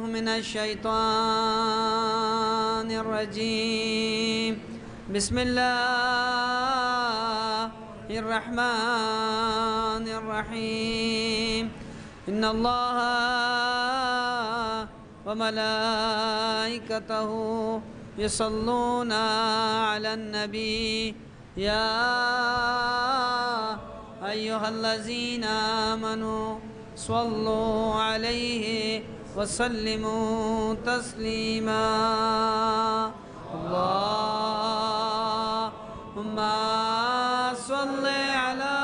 من الشيطان الرجيم بسم الله الرحمن الرحيم إن الله وملائكته يصلون على النبي يا أيها الذين آمنوا صلوا عليه وسلموا تسليما اللهم صل على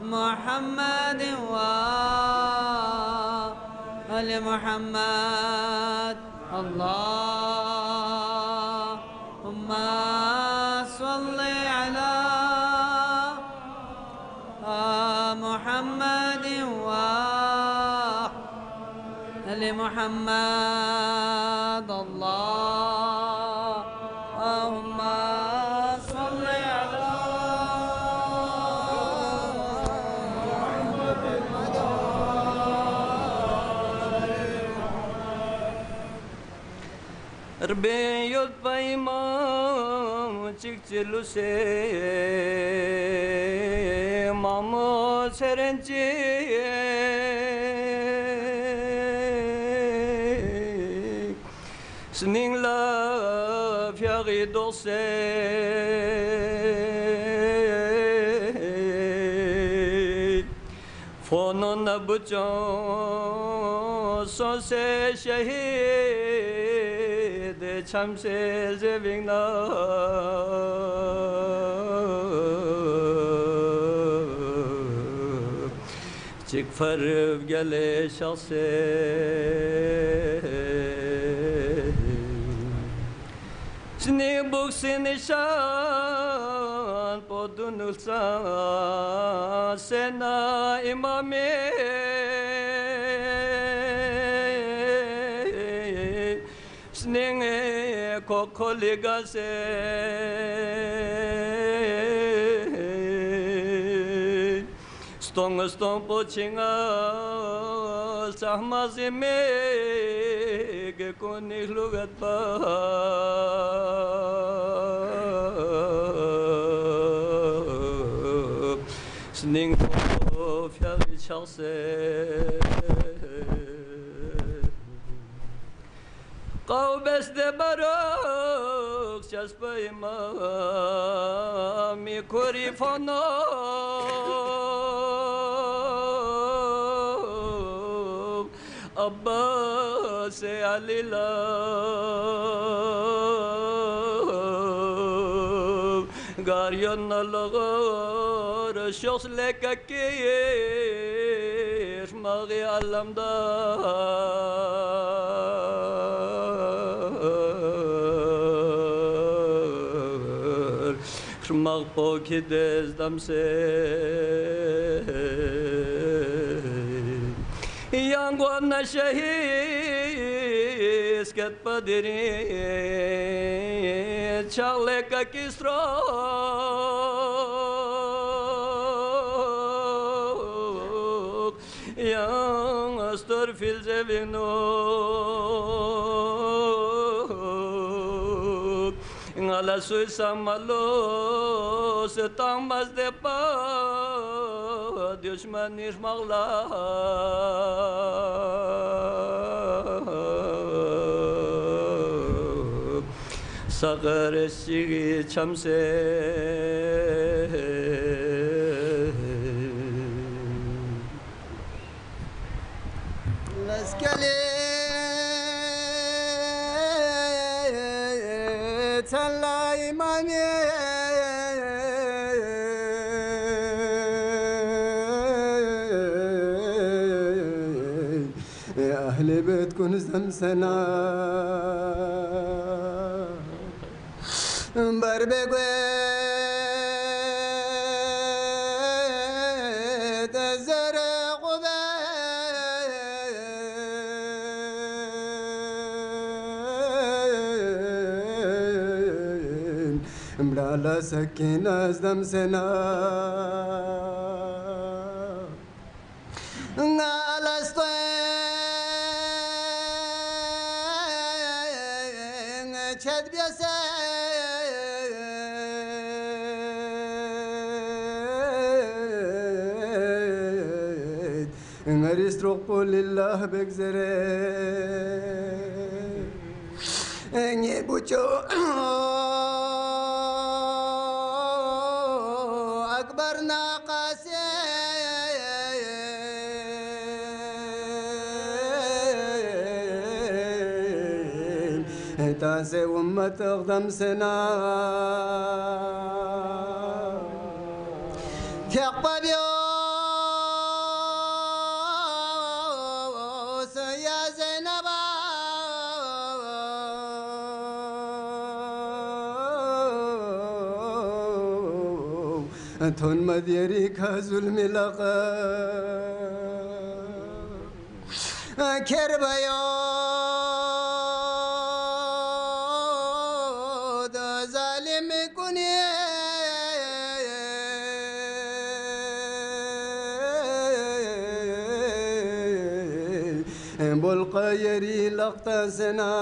محمد وآل محمد اللهم صل على محمد وآل محمد اللهم صل على ربي يطفي ما تكتلو سي مامو سرنجي سنين لا فيغي دوسي فونو نبجو سوسي شهيد 참새 제빙나 직파르 gelе şahse seni buksini şan podunulsa sena imame seni kokoligase stong pochinga sahmazime ge konih lugat pa sning ko fyari chelse قوبس دبروك شسبي ما ميكوري فانا أباس علي لا غاريون الغار شخص لك كيش ماغي علم دا Şumak poki dezdamse Yangwana şehis ket padiri Çağle kakistro Yang astor fil zevino Ngala sui samalo setambas de pa düşman irmağla Sağır eşiği çamse Leskeli talla imani ahli beytkun zamsana barbegwe امرأة سكينة ازدم سنا على چد بیسه نریست رو قول الله بگذره نی بچو اکبر ناقاسه تاسه امت اقدم سنا تقبل يا زينب تون مديري كازل ملقا كربيو دا ظالم كوني بالقيري لقطة سنا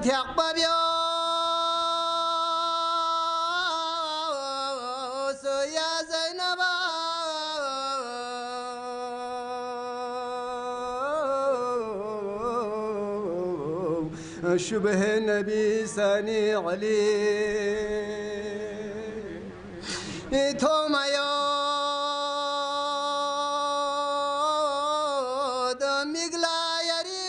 تيقبب يا زينب شبه نبي ساني علي توما يا دميغلا يري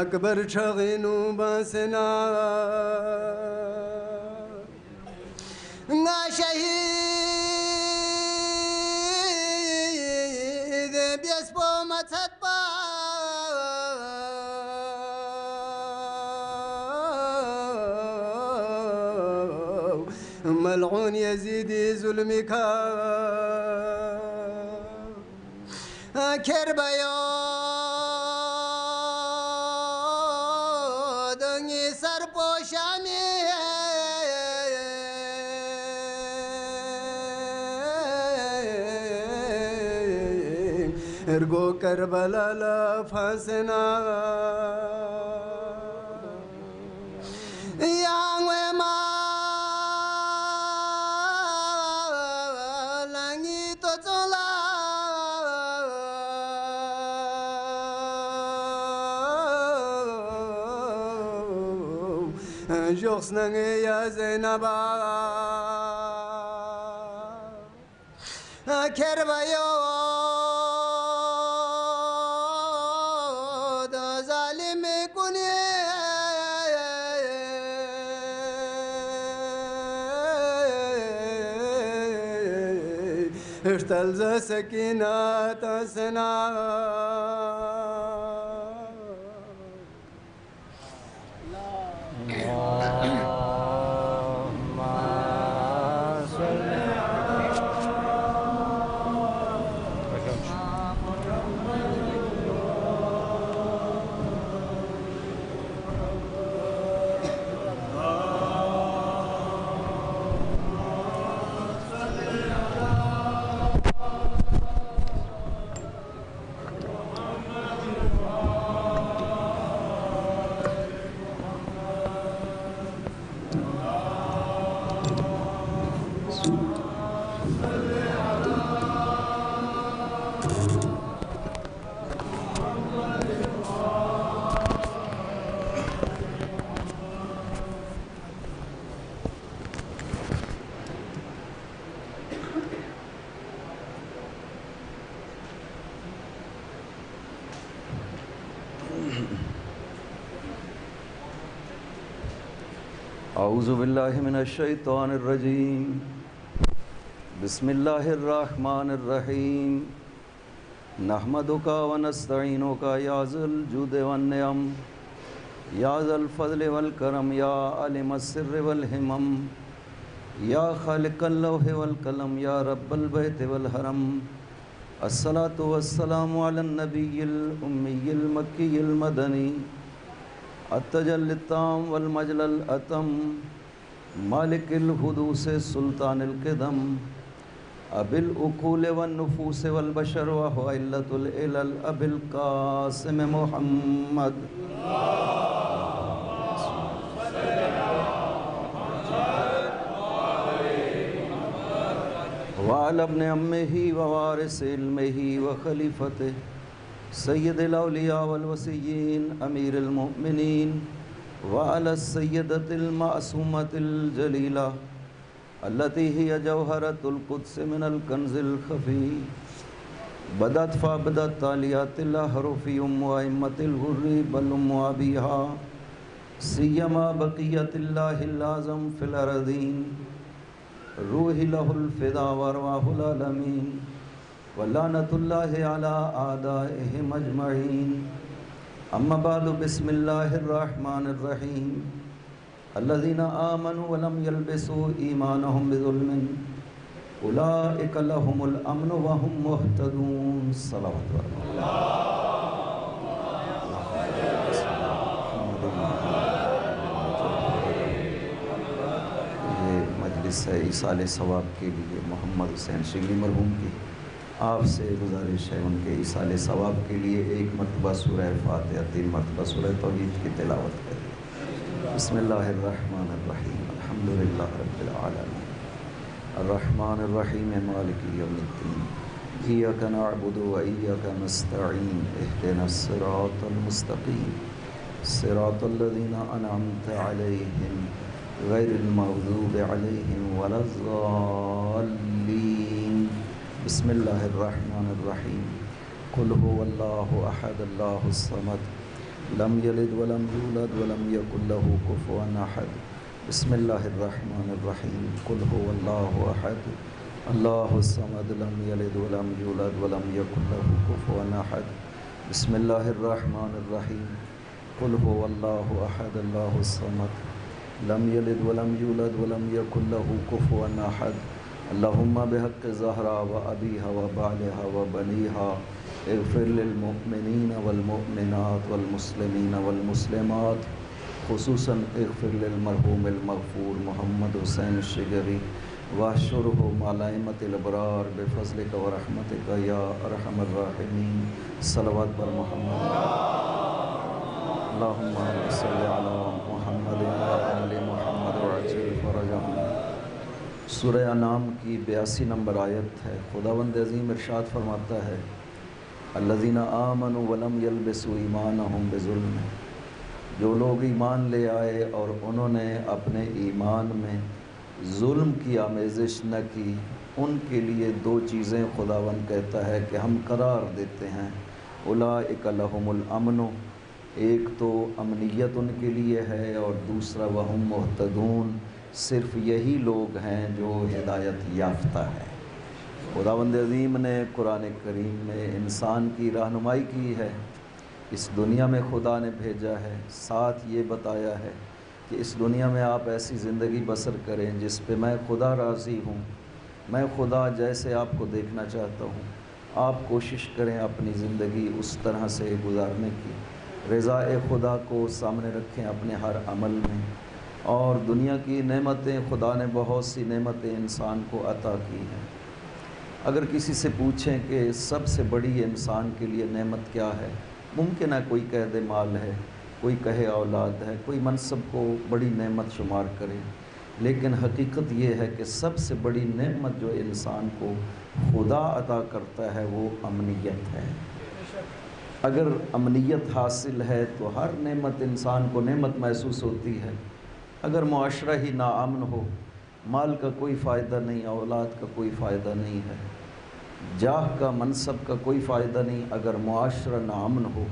أكبر شغينو باسنا شهيد بيسبو متتبا ملعون يزيد ظلمك كربيو دنگی سر پوشامی ارگو کربلا لفاسنا یانگوی ما لنگی تو چولا جوخسنگ یا زینبا کربیو دا ظالم کنی اشتلز سکینات سنا اعوذ باللہ من الشیطان الرجیم بسم اللہ الرحمن الرحیم نحمدک ونستعینک یا ذا الجود والنعم یا ذا الفضل والکرم یا عالم السر والہمم یا خالق اللوح والقلم یا رب البیت والحرم الصلاة والسلام علی النبی الامی المکی المدنی التجلی التام والمجل الاتم مالک الحدوث سلطان القدم ابل اقول والنفوس والبشر وهو علة العلل ابی القاسم محمد وعلى ابن عمه ووارث علمه وخليفته سید الاولیاء والوسیین امیر المؤمنین وعلى السیدۃ المعصومۃ الجلیلہ التي هي جوہرۃ القدس من الکنز الخفی بدت فابدت تالیات الاحرف ام ائمۃ الغر بل ام ابیها سیما بقیۃ اللہ الاعظم فی الارضین روح له الفدا وارواح العالمین ولعنۃ اللہ علی اعدائهم اجمعین اما بعد بسم اللہ الرحمن الرحیم الذین آمنوا ولم يلبسوا ایمانهم بظلم اولئک لهم الامن وهم مهتدون صلوات مجلس ہے ایصال ثواب کے لیے محمد حسین شگلی مرحوم کی آپ سے گزارش ہے ان کے ایصال ثواب کے لیے ایک مرتبہ سورہ فاتحہ 3 مرتبہ سورہ توحید کی تلاوت کریں۔ بسم اللہ الرحمن الرحیم الحمدللہ رب العالمین الرحمن الرحیم مالک یوم الدین ایاک نعبد و ایاک نستعین اہدنا الصراط المستقیم صراط الذین انعمت علیہم غیر المغضوب علیہم ولا الضالین بسم اللہ الرحمن الرحیم قل هو اللہ احد اللہ الصمد لم یلد ولم یولد ولم یکن له کفوا احد بسم اللہ الرحمن الرحیم قل هو اللہ احد اللہ الصمد لم یلد ولم یولد ولم یکن له کفوا احد بسم اللہ الرحمن الرحیم قل هو اللہ احد اللہ الصمد لم یلد ولم یولد ولم یکن له کفوا احد اللہم بحق زہرا و ابیہا و بعلہا و بنیہا اغفر للمؤمنین والمؤمنات والمسلمین والمسلمات خصوصاً اغفر للمرحوم المغفور محمد حسین الشگری واحشرہ مع الائمۃ الابرار بفضلک و رحمتک یا ارحم الراحمین صلوات بر محمد اللہم صلی علی محمد وعلی محمد وعجل فرجہم۔ سورہ انعام کی 82 نمبر آیت ہے۔ خداوند عظیم ارشاد فرماتا ہے الذین آمنوا ولم یلبسوا ایمانہم بظلم، جو لوگ ایمان لے آئے اور انہوں نے اپنے ایمان میں ظلم کی آمیزش نہ کی، ان کے لیے 2 چیزیں خداوند کہتا ہے کہ ہم قرار دیتے ہیں اولئک لہم الامن، ایک تو امنیت ان کے لیے ہے اور دوسرا وہم مہتدون، صرف یہی لوگ ہیں جو ہدایت یافتہ ہیں۔ خداوند عظیم نے قرآن کریم میں انسان کی رہنمائی کی ہے، اس دنیا میں خدا نے بھیجا ہے، ساتھ یہ بتایا ہے کہ اس دنیا میں آپ ایسی زندگی بسر کریں جس پہ میں خدا راضی ہوں، میں خدا جیسے آپ کو دیکھنا چاہتا ہوں، آپ کوشش کریں اپنی زندگی اس طرح سے گزارنے کی، رضا خدا کو سامنے رکھیں اپنے ہر عمل میں۔ اور دنیا کی نعمتیں، خدا نے بہت سی نعمتیں انسان کو عطا کی ہیں۔ اگر کسی سے پوچھیں کہ سب سے بڑی انسان کے لیے نعمت کیا ہے، ممکن ہے کوئی کہہ دے مال ہے، کوئی کہے اولاد ہے، کوئی منصب کو بڑی نعمت شمار کرے، لیکن حقیقت یہ ہے کہ سب سے بڑی نعمت جو انسان کو خدا عطا کرتا ہے وہ امنیت ہے۔ اگر امنیت حاصل ہے تو ہر نعمت انسان کو نعمت محسوس ہوتی ہے۔ اگر معاشرہ ہی ناامن ہو، مال کا کوئی فائدہ نہیں، اولاد کا کوئی فائدہ نہیں ہے، جاہ کا منصب کا کوئی فائدہ نہیں۔ اگر معاشرہ ناامن ہو،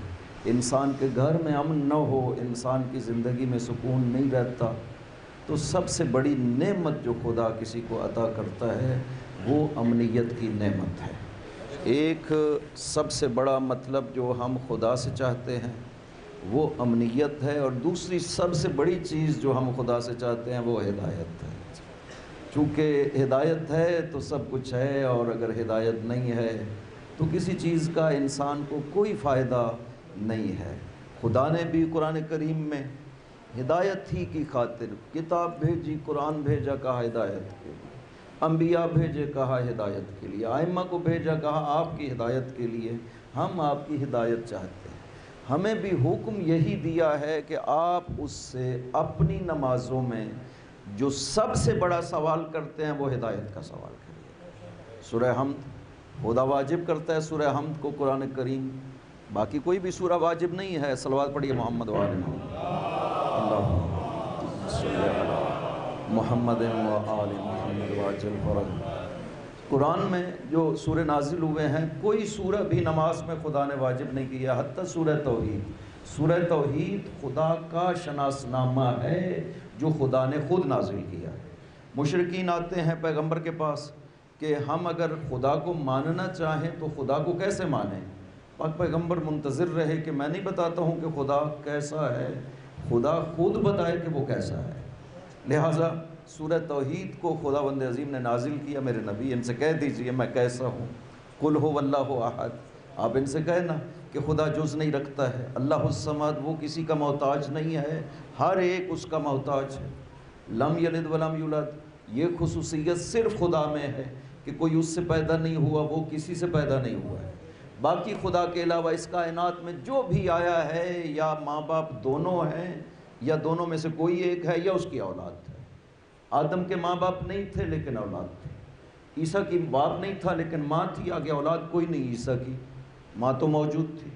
انسان کے گھر میں امن نہ ہو، انسان کی زندگی میں سکون نہیں رہتا، تو سب سے بڑی نعمت جو خدا کسی کو عطا کرتا ہے وہ امنیت کی نعمت ہے۔ ایک سب سے بڑا مطلب جو ہم خدا سے چاہتے ہیں وہ امنیت ہے، اور دوسری سب سے بڑی چیز جو ہم خدا سے چاہتے ہیں وہ ہدایت ہے۔ چونکہ ہدایت ہے تو سب کچھ ہے، اور اگر ہدایت نہیں ہے تو کسی چیز کا انسان کو کوئی فائدہ نہیں ہے۔ خدا نے بھی قرآن کریم میں ہدایت ہی کی خاطر کتاب بھیجی، قرآن بھیجا، کہا ہدایت کے لیے۔ انبیاء بھیجے کہا ہدایت کے لیے، ائمہ کو بھیجا کہا آپ کی ہدایت کے لیے، ہم آپ کی ہدایت چاہتے ہیں۔ ہمیں بھی حکم یہی دیا ہے کہ آپ اس سے اپنی نمازوں میں جو سب سے بڑا سوال کرتے ہیں وہ ہدایت کا سوال کریے۔ سورہ حمد خدا واجب کرتا ہے سورہ حمد کو قرآن کریم، باقی کوئی بھی سورہ واجب نہیں ہے۔ صلوات پڑھیے محمد و آل محمد، اللہم صلی علی محمد و آل محمد وعجل فرج۔ قرآن میں جو سورہ نازل ہوئے ہیں کوئی سورہ بھی نماز میں خدا نے واجب نہیں کیا، حتیٰ سورہ توحید۔ سورہ توحید خدا کا شناس نامہ ہے جو خدا نے خود نازل کیا ہے۔ مشرکین آتے ہیں پیغمبر کے پاس کہ ہم اگر خدا کو ماننا چاہیں تو خدا کو کیسے مانیں؟ پاک پیغمبر منتظر رہے کہ میں نہیں بتاتا ہوں کہ خدا کیسا ہے، خدا خود بتائے کہ وہ کیسا ہے۔ لہٰذا سورہ توحید کو خداوند عظیم نے نازل کیا۔ میرے نبی ان سے کہہ دیجئے میں کیسا ہوں، قل هو اللہ احد، آپ ان سے کہنا کہ خدا جز نہیں رکھتا ہے، اللہ الصمد، وہ کسی کا محتاج نہیں ہے، ہر ایک اس کا محتاج ہے، لم یلد ولم یولد، یہ خصوصیت صرف خدا میں ہے کہ کوئی اس سے پیدا نہیں ہوا، وہ کسی سے پیدا نہیں ہوا ہے۔ باقی خدا کے علاوہ اس کائنات میں جو بھی آیا ہے یا ماں باپ دونوں ہیں یا دونوں میں سے کوئی ایک ہے یا اس کی اولاد ہے۔ آدم کے ماں باپ نہیں تھے لیکن اولاد تھے، عیسیٰ کی باپ نہیں تھا لیکن ماں تھی، آگے اولاد کوئی نہیں عیسیٰ کی، ماں تو موجود تھی۔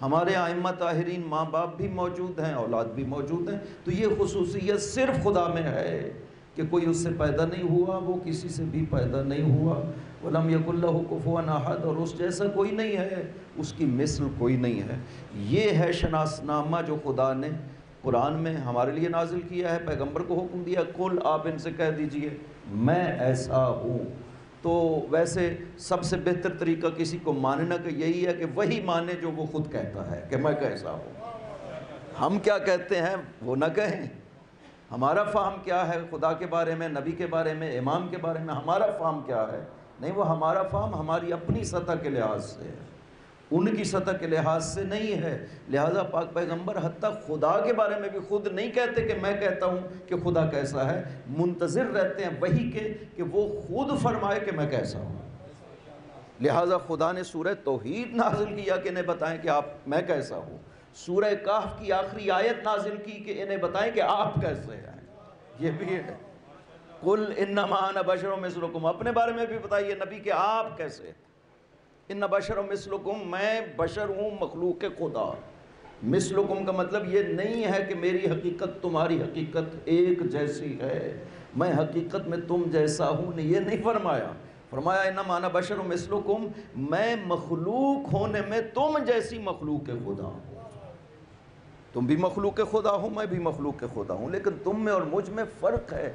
ہمارے ائمہ طاہرین ماں باپ بھی موجود ہیں، اولاد بھی موجود ہیں، تو یہ خصوصیت صرف خدا میں ہے کہ کوئی اس سے پیدا نہیں ہوا، وہ کسی سے بھی پیدا نہیں ہوا، وَلَمْ يَكُنْ لَهُ كُفُوًا أَحَدٌ، اور اس جیسا کوئی نہیں ہے، اس کی مثل کوئی نہیں ہے۔ یہ ہے شناس نامہ جو خدا نے قرآن میں ہمارے لیے نازل کیا ہے، پیغمبر کو حکم دیا قل، آپ ان سے کہہ دیجئے میں ایسا ہوں۔ تو ویسے سب سے بہتر طریقہ کسی کو ماننا کہ یہی ہے کہ وہی مانے جو وہ خود کہتا ہے کہ میں کیسا ہوں۔ ہم کیا کہتے ہیں وہ نہ کہیں، ہمارا فہم کیا ہے خدا کے بارے میں، نبی کے بارے میں، امام کے بارے میں، ہمارا فہم کیا ہے، نہیں، وہ ہمارا فہم ہماری اپنی سطح کے لحاظ سے ہے، ان کی سطح کے لحاظ سے نہیں ہے۔ لہٰذا پاک پیغمبر حتیٰ خدا کے بارے میں بھی خود نہیں کہتے کہ میں کہتا ہوں کہ خدا کیسا ہے، منتظر رہتے ہیں وہی کے کہ وہ خود فرمائے کہ میں کیسا ہوں۔ لہٰذا خدا نے سورہ توحید نازل کیا کہ انہیں بتائیں کہ آپ میں کیسا ہوں، سورہ کہف کی آخری آیت نازل کی کہ انہیں بتائیں کہ آپ کیسے ہیں، یہ بھی ہے۔ قل انما انا بشر مثلکم، اپنے بارے میں بھی بتائیے نبی کہ آپ کیسے ہیں۔ ان بشر مثلکم، میں بشر ہوں مخلوق خدا۔ مثلکم کا مطلب یہ نہیں ہے کہ میری حقیقت تمہاری حقیقت ایک جیسی ہے، میں حقیقت میں تم جیسا ہوں، نہیں، یہ نہیں فرمایا۔ فرمایا انما انا بشر مثلکم، میں مخلوق ہونے میں تم جیسی مخلوق خدا ہوں۔ تم بھی مخلوق خدا ہوں، میں بھی مخلوق خدا ہوں، لیکن تم میں اور مجھ میں فرق ہے۔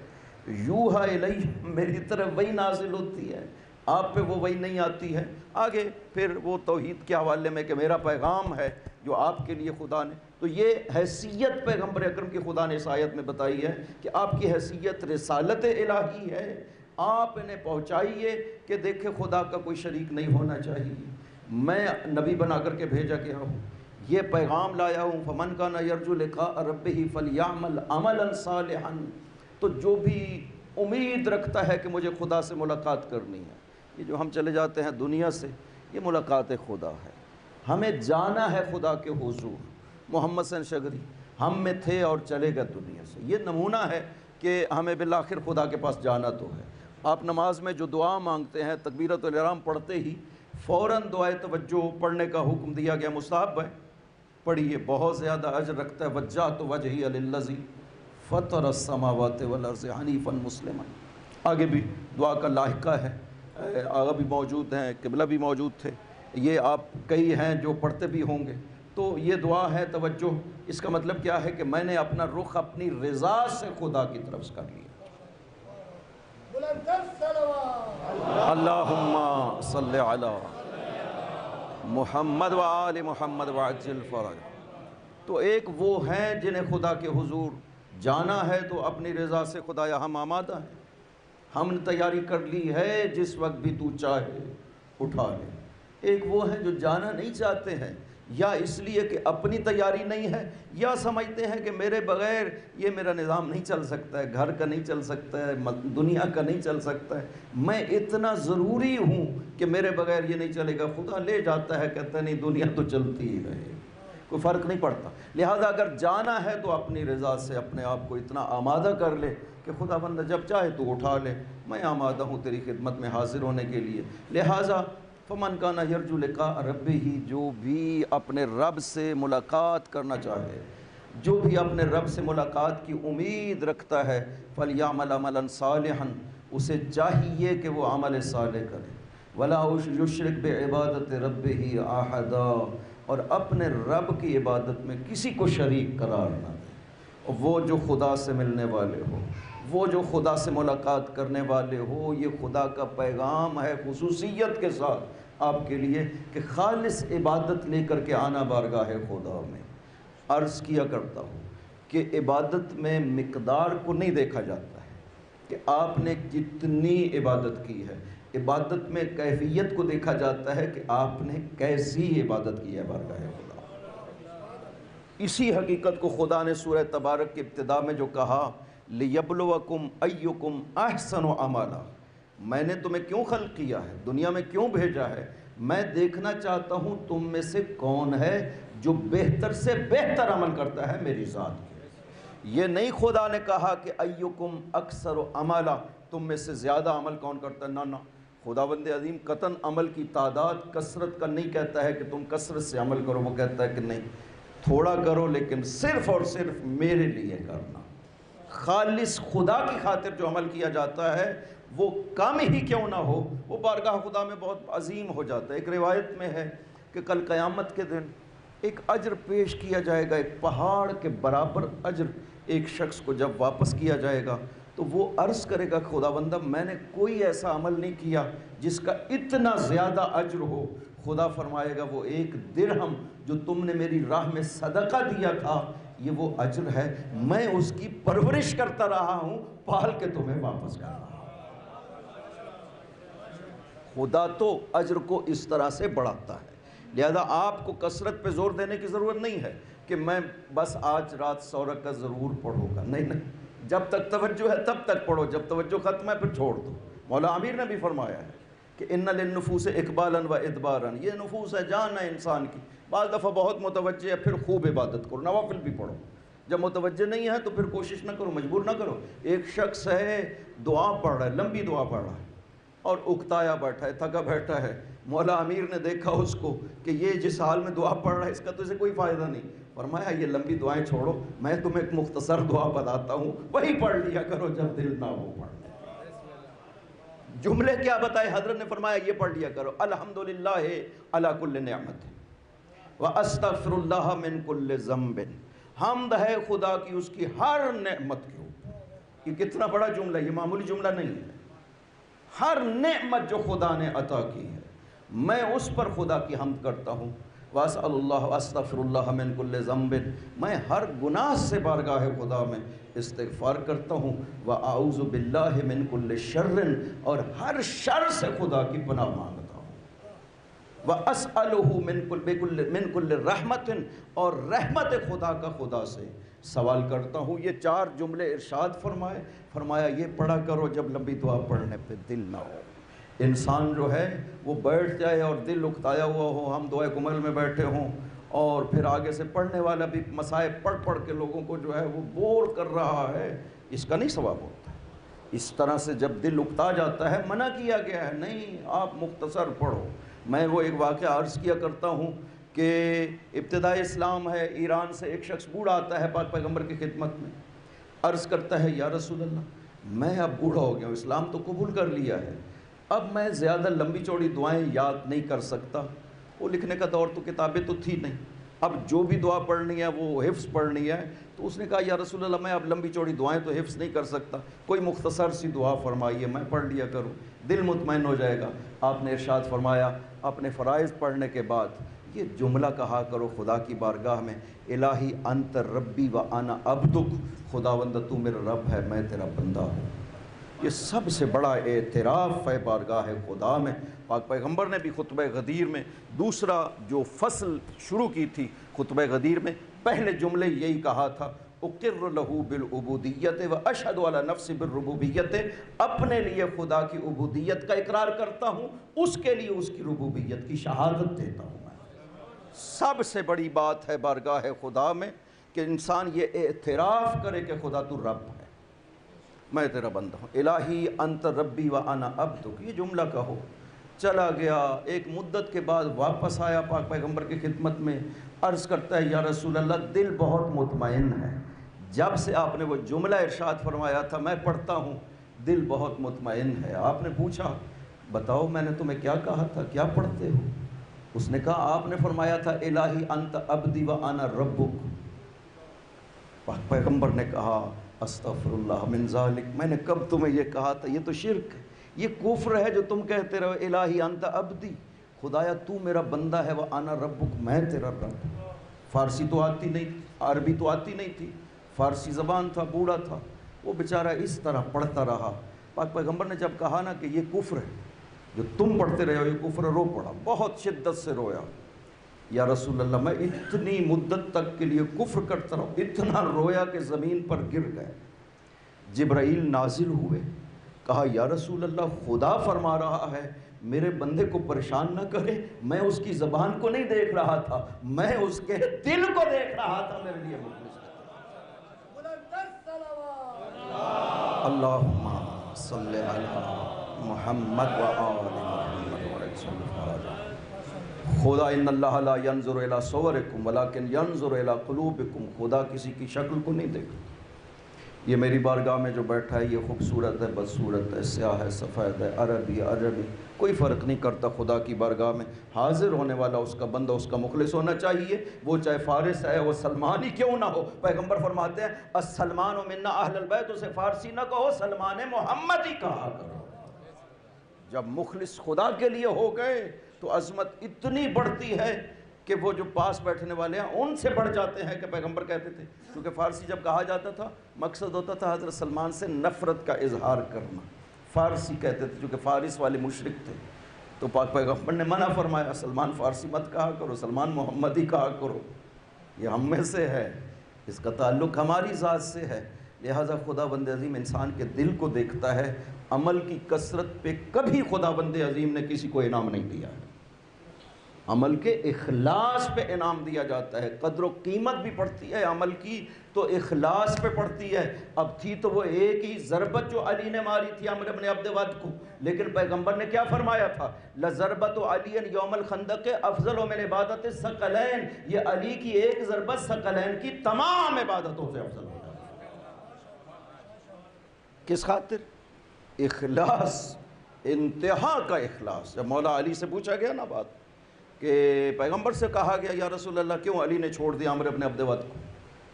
یوحا الیہ، میری طرف وہی نازل ہوتی ہے، آپ پہ وہ وہی نہیں آتی ہے۔ آگے پھر وہ توحید کے حوالے میں کہ میرا پیغام ہے جو آپ کے لیے خدا نے، تو یہ حیثیت پیغمبر اکرم کی خدا نے اس آیت میں بتائی ہے کہ آپ کی حیثیت رسالت الہی ہے، آپ انہیں پہنچائیے کہ دیکھیں خدا کا کوئی شریک نہیں ہونا چاہیے، میں نبی بنا کر کے بھیجا گیا ہوں، یہ پیغام لایا ہوں۔ فمن کان یرجو لقاء ربہ فلیعمل عملا صالحا، تو جو بھی امید رکھتا ہے کہ مجھے خدا سے ملاقات کرنی ہے، یہ جو ہم چلے جاتے ہیں دنیا سے، یہ ملاقات خدا ہے، ہمیں جانا ہے خدا کے حضور۔ محمد حسین شگری ہم میں تھے اور چلے گئے دنیا سے، یہ نمونہ ہے کہ ہمیں بالآخر خدا کے پاس جانا تو ہے۔ آپ نماز میں جو دعا مانگتے ہیں، تکبیرۃ الاحرام پڑھتے ہی فوراً دعائے توجہ پڑھنے کا حکم دیا گیا، مستحب ہے، پڑھیے، بہت زیادہ اجر رکھتا ہے۔ وجہت وجہی للذی فطر السماوات والارض حنیفا مسلما، آگے بھی دعا کا لاحقہ ہے، آگے بھی موجود ہیں، قبلہ بھی موجود تھے، یہ آپ کئی ہیں جو پڑھتے بھی ہوں گے۔ تو یہ دعا ہے توجہ، اس کا مطلب کیا ہے کہ میں نے اپنا رخ اپنی رضا سے خدا کی طرف سے کر لیا۔ اللہم صلی علی محمد و آل محمد وعجل فرج۔ تو ایک وہ ہیں جنہیں خدا کے حضور جانا ہے تو اپنی رضا سے خدایا ہم آمادہ ہیں، ہم نے تیاری کر لی ہے، جس وقت بھی تو چاہے اٹھا لے۔ ایک وہ ہیں جو جانا نہیں چاہتے ہیں یا اس لیے کہ اپنی تیاری نہیں ہے، یا سمجھتے ہیں کہ میرے بغیر یہ میرا نظام نہیں چل سکتا ہے، گھر کا نہیں چل سکتا ہے، دنیا کا نہیں چل سکتا ہے، میں اتنا ضروری ہوں کہ میرے بغیر یہ نہیں چلے گا، خدا لے جاتا ہے، کہتا ہے نہیں دنیا تو چلتی ہی رہے، کوئی فرق نہیں پڑتا۔ لہٰذا اگر جانا ہے تو اپنی رضا سے اپنے آپ کو اتنا آمادہ کر لے کہ خدا بندہ جب چاہے تو اٹھا لے، میں آمادہ ہوں تیری خدمت میں حاضر ہونے کے لیے۔ لہٰذا فمن کان یرجو لقاء ربہ، جو بھی اپنے رب سے ملاقات کرنا چاہے، جو بھی اپنے رب سے ملاقات کی امید رکھتا ہے، فلیعمل عملا صالحا، اسے چاہیے کہ وہ عمل صالح کرے، ولا یشرک بعبادت ربہ احدا، اور اپنے رب کی عبادت میں کسی کو شریک قرار نہ دے۔ وہ جو خدا سے ملنے والے ہو، وہ جو خدا سے ملاقات کرنے والے ہو، یہ خدا کا پیغام ہے خصوصیت کے ساتھ آپ کے لیے کہ خالص عبادت لے کر کے آنا بارگاہ خدا میں۔ عرض کیا کرتا ہوں کہ عبادت میں مقدار کو نہیں دیکھا جاتا ہے کہ آپ نے کتنی عبادت کی ہے، عبادت میں کیفیت کو دیکھا جاتا ہے کہ آپ نے کیسی عبادت کی ہے بارگاہ خدا۔ اسی حقیقت کو خدا نے سورہ تبارک کی ابتدا میں جو کہا لِيَبْلُوَكُمْ أَيُّكُمْ أَحْسَنُ عَمَلًا، میں نے تمہیں کیوں خلق کیا ہے، دنیا میں کیوں بھیجا ہے، میں دیکھنا چاہتا ہوں تم میں سے کون ہے جو بہتر سے بہتر عمل کرتا ہے میری ذات کے۔ یہ نہیں خدا نے کہا کہ ایکم اکثر عملا، تم میں سے زیادہ عمل کون کرتا ہے، نہ خداوند عظیم قطعاً عمل کی تعداد کثرت کا نہیں کہتا ہے کہ تم کثرت سے عمل کرو، وہ کہتا ہے کہ نہیں تھوڑا کرو لیکن صرف اور صرف میرے لیے کرنا۔ خالص خدا کی خاطر جو عمل کیا جاتا ہے وہ کم ہی کیوں نہ ہو، وہ بارگاہ خدا میں بہت عظیم ہو جاتا ہے۔ ایک روایت میں ہے کہ کل قیامت کے دن ایک اجر پیش کیا جائے گا، ایک پہاڑ کے برابر اجر ایک شخص کو جب واپس کیا جائے گا تو وہ عرض کرے گا خداوندہ میں نے کوئی ایسا عمل نہیں کیا جس کا اتنا زیادہ اجر ہو۔ خدا فرمائے گا وہ ایک درہم جو تم نے میری راہ میں صدقہ دیا تھا یہ وہ اجر ہے، میں اس کی پرورش کرتا رہا ہوں، پال کے تمہیں واپس کر رہا ہوں۔ خدا تو اجر کو اس طرح سے بڑھاتا ہے، لہذا آپ کو کثرت پہ زور دینے کی ضرورت نہیں ہے کہ میں بس آج رات 100 رکعت ضرور پڑھوں گا، نہیں، جب تک توجہ ہے تب تک پڑھو، جب توجہ ختم ہے پھر چھوڑ دو۔ مولا عامر نے بھی فرمایا ہے کہ ان للنفوس اقبالا و ادبارا، یہ نفوس ہے، جان ہے انسان کی، بعض دفعہ بہت متوجہ ہے پھر خوب عبادت کرو، نوافل بھی پڑھو، جب متوجہ نہیں ہے تو پھر کوشش نہ کرو، مجبور نہ کرو۔ ایک شخص ہے دعا پڑھ رہا ہے، لمبی دعا پڑھ رہا ہے اور اکتایا بیٹھا ہے، تھکا بیٹھا ہے، مولا امیر نے دیکھا اس کو کہ یہ جس حال میں دعا پڑھ رہا ہے اس کا تو اسے کوئی فائدہ نہیں، فرمایا یہ لمبی دعائیں چھوڑو، میں تمہیں ایک مختصر دعا بتاتا ہوں، وہی پڑھ لیا کرو جب دل نہ ہو پڑھ۔ جملے کیا بتائے حضرت نے فرمایا یہ پڑھ لیا کرو، الحمدللہ علی کل نعمت واستغفر اللہ من کل ذنب، حمد ہے خدا کی اس کی ہر نعمت کے اوپر۔ یہ کتنا بڑا جملہ ہے، یہ معمولی جملہ نہیں ہے۔ ہر نعمت جو خدا نے عطا کی ہے میں اس پر خدا کی حمد کرتا ہوں، واسأل اللہ واستغفر اللہ من کل ذنب، میں ہر گناہ سے بارگاہ خدا میں استغفار کرتا ہوں، واعوذ باللہ من کل شر، اور ہر شر سے خدا کی پناہ مانگتا ہوں، واسألہ من کل رحمت، اور رحمت خدا کا خدا سے سوال کرتا ہوں۔ یہ 4 جملے ارشاد فرمایا یہ پڑھا کرو جب لمبی دعا پڑھنے پہ دل نہ ہو۔ انسان جو ہے وہ بیٹھ جائے اور دل اکتایا ہوا ہو، ہم دعائے کمل میں بیٹھے ہوں اور پھر آگے سے پڑھنے والا بھی مصائب پڑھ کے لوگوں کو جو ہے وہ بور کر رہا ہے، اس کا نہیں ثواب ہوتا۔ اس طرح سے جب دل اکتا جاتا ہے منع کیا گیا ہے، نہیں آپ مختصر پڑھو۔ میں وہ ایک واقعہ عرض کیا کرتا ہوں کہ ابتدائی اسلام ہے، ایران سے ایک شخص بوڑھا آتا ہے پاک پیغمبر کی خدمت میں، عرض کرتا ہے یا رسول اللہ میں اب بوڑھا ہو گیا ہوں، اسلام تو قبول کر لیا ہے، اب میں زیادہ لمبی چوڑی دعائیں یاد نہیں کر سکتا، وہ لکھنے کا دور تو کتابیں تو تھی نہیں، اب جو بھی دعا پڑھنی ہے وہ حفظ پڑھنی ہے۔ تو اس نے کہا یا رسول اللہ میں اب لمبی چوڑی دعائیں تو حفظ نہیں کر سکتا، کوئی مختصر سی دعا فرمائیے میں پڑھ لیا کروں، دل مطمئن ہو جائے گا۔ آپ نے ارشاد فرمایا اپنے فرائض پڑھنے کے بعد یہ جملہ کہا کرو خدا کی بارگاہ میں، الہی انت ربی و انا عبدک، خداوند تو میرا رب ہے میں تیرا بندہ ہوں۔ یہ سب سے بڑا اعتراف ہے بارگاہ خدا میں۔ پاک پیغمبر نے بھی خطبہ غدیر میں دوسرا جو فصل شروع کی تھی خطبہ غدیر میں، پہلے جملے یہی کہا تھا، اقر لہو بالعبودیت و اشہد علی نفسی بالربوبیت، اپنے لیے خدا کی عبودیت کا اقرار کرتا ہوں، اس کے لیے اس کی ربوبیت کی شہادت دیتا ہوں۔ سب سے بڑی بات ہے بارگاہ خدا میں کہ انسان یہ اعتراف کرے کہ خدا تو رب ہے، میں تیرا بندہ ہوں، الہی انت ربی و انا عبدک، یہ جملہ کہو۔ چلا گیا، ایک مدت کے بعد واپس آیا پاک پیغمبر کی خدمت میں، عرض کرتا ہے یا رسول اللہ دل بہت مطمئن ہے، جب سے آپ نے وہ جملہ ارشاد فرمایا تھا میں پڑھتا ہوں دل بہت مطمئن ہے۔ آپ نے پوچھا بتاؤ میں نے تمہیں کیا کہا تھا، کیا پڑھتے ہو؟ اس نے کہا آپ نے فرمایا تھا الہی انت عبدی و انا ربک۔ پاک پیغمبر نے کہا استغفر اللہ من ذالک، میں نے کب تمہیں یہ کہا تھا، یہ تو شرک ہے، یہ کفر ہے جو تم کہتے رہو الہی انت عبدی، خدایا تو میرا بندہ ہے، و انا ربک، میں تیرا رب۔ فارسی تو آتی نہیں تھی، عربی تو آتی نہیں تھی، فارسی زبان تھا، بوڑھا تھا، وہ بیچارہ اس طرح پڑھتا رہا۔ پاک پیغمبر نے جب کہا نا کہ یہ کفر ہے جو تم پڑھتے رہے ہو، یہ کفر، رو پڑا، بہت شدت سے رویا۔ یا رسول اللہ میں اتنی مدت تک کے لیے کفر کرتا رہا، اتنا رویا کہ زمین پر گر گئے۔ جبرائیل نازل ہوئے، کہا یا رسول اللہ خدا فرما رہا ہے میرے بندے کو پریشان نہ کرے، میں اس کی زبان کو نہیں دیکھ رہا تھا، میں اس کے دل کو دیکھ رہا تھا، میرے لیے مخلص اللہم صلی علی محمد و آل محمد و علیہ۔ خدا ان اللہ لا ینظر الی صورکم ولکن ینظر الی قلوبکم، خدا کسی کی شکل کو نہیں دیکھتا۔ یہ میری بارگاہ میں جو بیٹھا ہے یہ خوبصورت ہے، بدصورت ہے، سیاہ ہے، سفید ہے، عربی ہے، عجمی، کوئی فرق نہیں کرتا۔ خدا کی بارگاہ میں حاضر ہونے والا اس کا بندہ، اس کا مخلص ہونا چاہیے، وہ چاہے فارس ہے، وہ سلمان ہی کیوں نہ ہو۔ پیغمبر فرماتے ہیں السلمان منا اہل البیت، اسے فارسی نہ کہو، سلمان محمد ہی کہا کرو۔ جب مخلص خدا کے لیے ہو گئے تو عظمت اتنی بڑھتی ہے کہ وہ جو پاس بیٹھنے والے ہیں ان سے بڑھ جاتے ہیں، کہ پیغمبر کہتے تھے، کیونکہ فارسی جب کہا جاتا تھا مقصد ہوتا تھا حضرت سلمان سے نفرت کا اظہار کرنا، فارسی کہتے تھے چونکہ فارس والے مشرک تھے، تو پاک پیغمبر نے منع فرمایا سلمان فارسی مت کہا کرو، سلمان محمد ہی کہا کرو، یہ ہم میں سے ہے، اس کا تعلق ہماری ذات سے ہے۔ لہٰذا خدا بند عظیم انسان کے دل کو دیکھتا ہے، عمل کی کثرت پہ کبھی خدا بند عظیم نے کسی کو انعام نہیں دیا ہے، عمل کے اخلاص پہ انعام دیا جاتا ہے۔ قدر و قیمت بھی پڑتی ہے عمل کی تو اخلاص پہ پڑتی ہے۔ اب تھی تو وہ ایک ہی ضربت جو علی نے ماری تھی عمرو بن عبد ود کو، لیکن پیغمبر نے کیا فرمایا تھا، لَضَرْبَةُ عَلِيٍّ يَوْمَ الْخَنْدَقِ أَفْضَلُ مِنْ عِبَادَةِ الثَّقَلَيْنِ، یہ علی کی ایک ضربت ثقلین کی تمام عبادتوں سے افضل ہے۔ کس خاطر؟ اخلاص، انتہا کا اخلاص۔ جب مولا علی سے پوچھا گیا نا بات کہ پیغمبر سے کہا گیا یا رسول اللہ کیوں علی نے چھوڑ دیا عمرو بن عبد ود کو،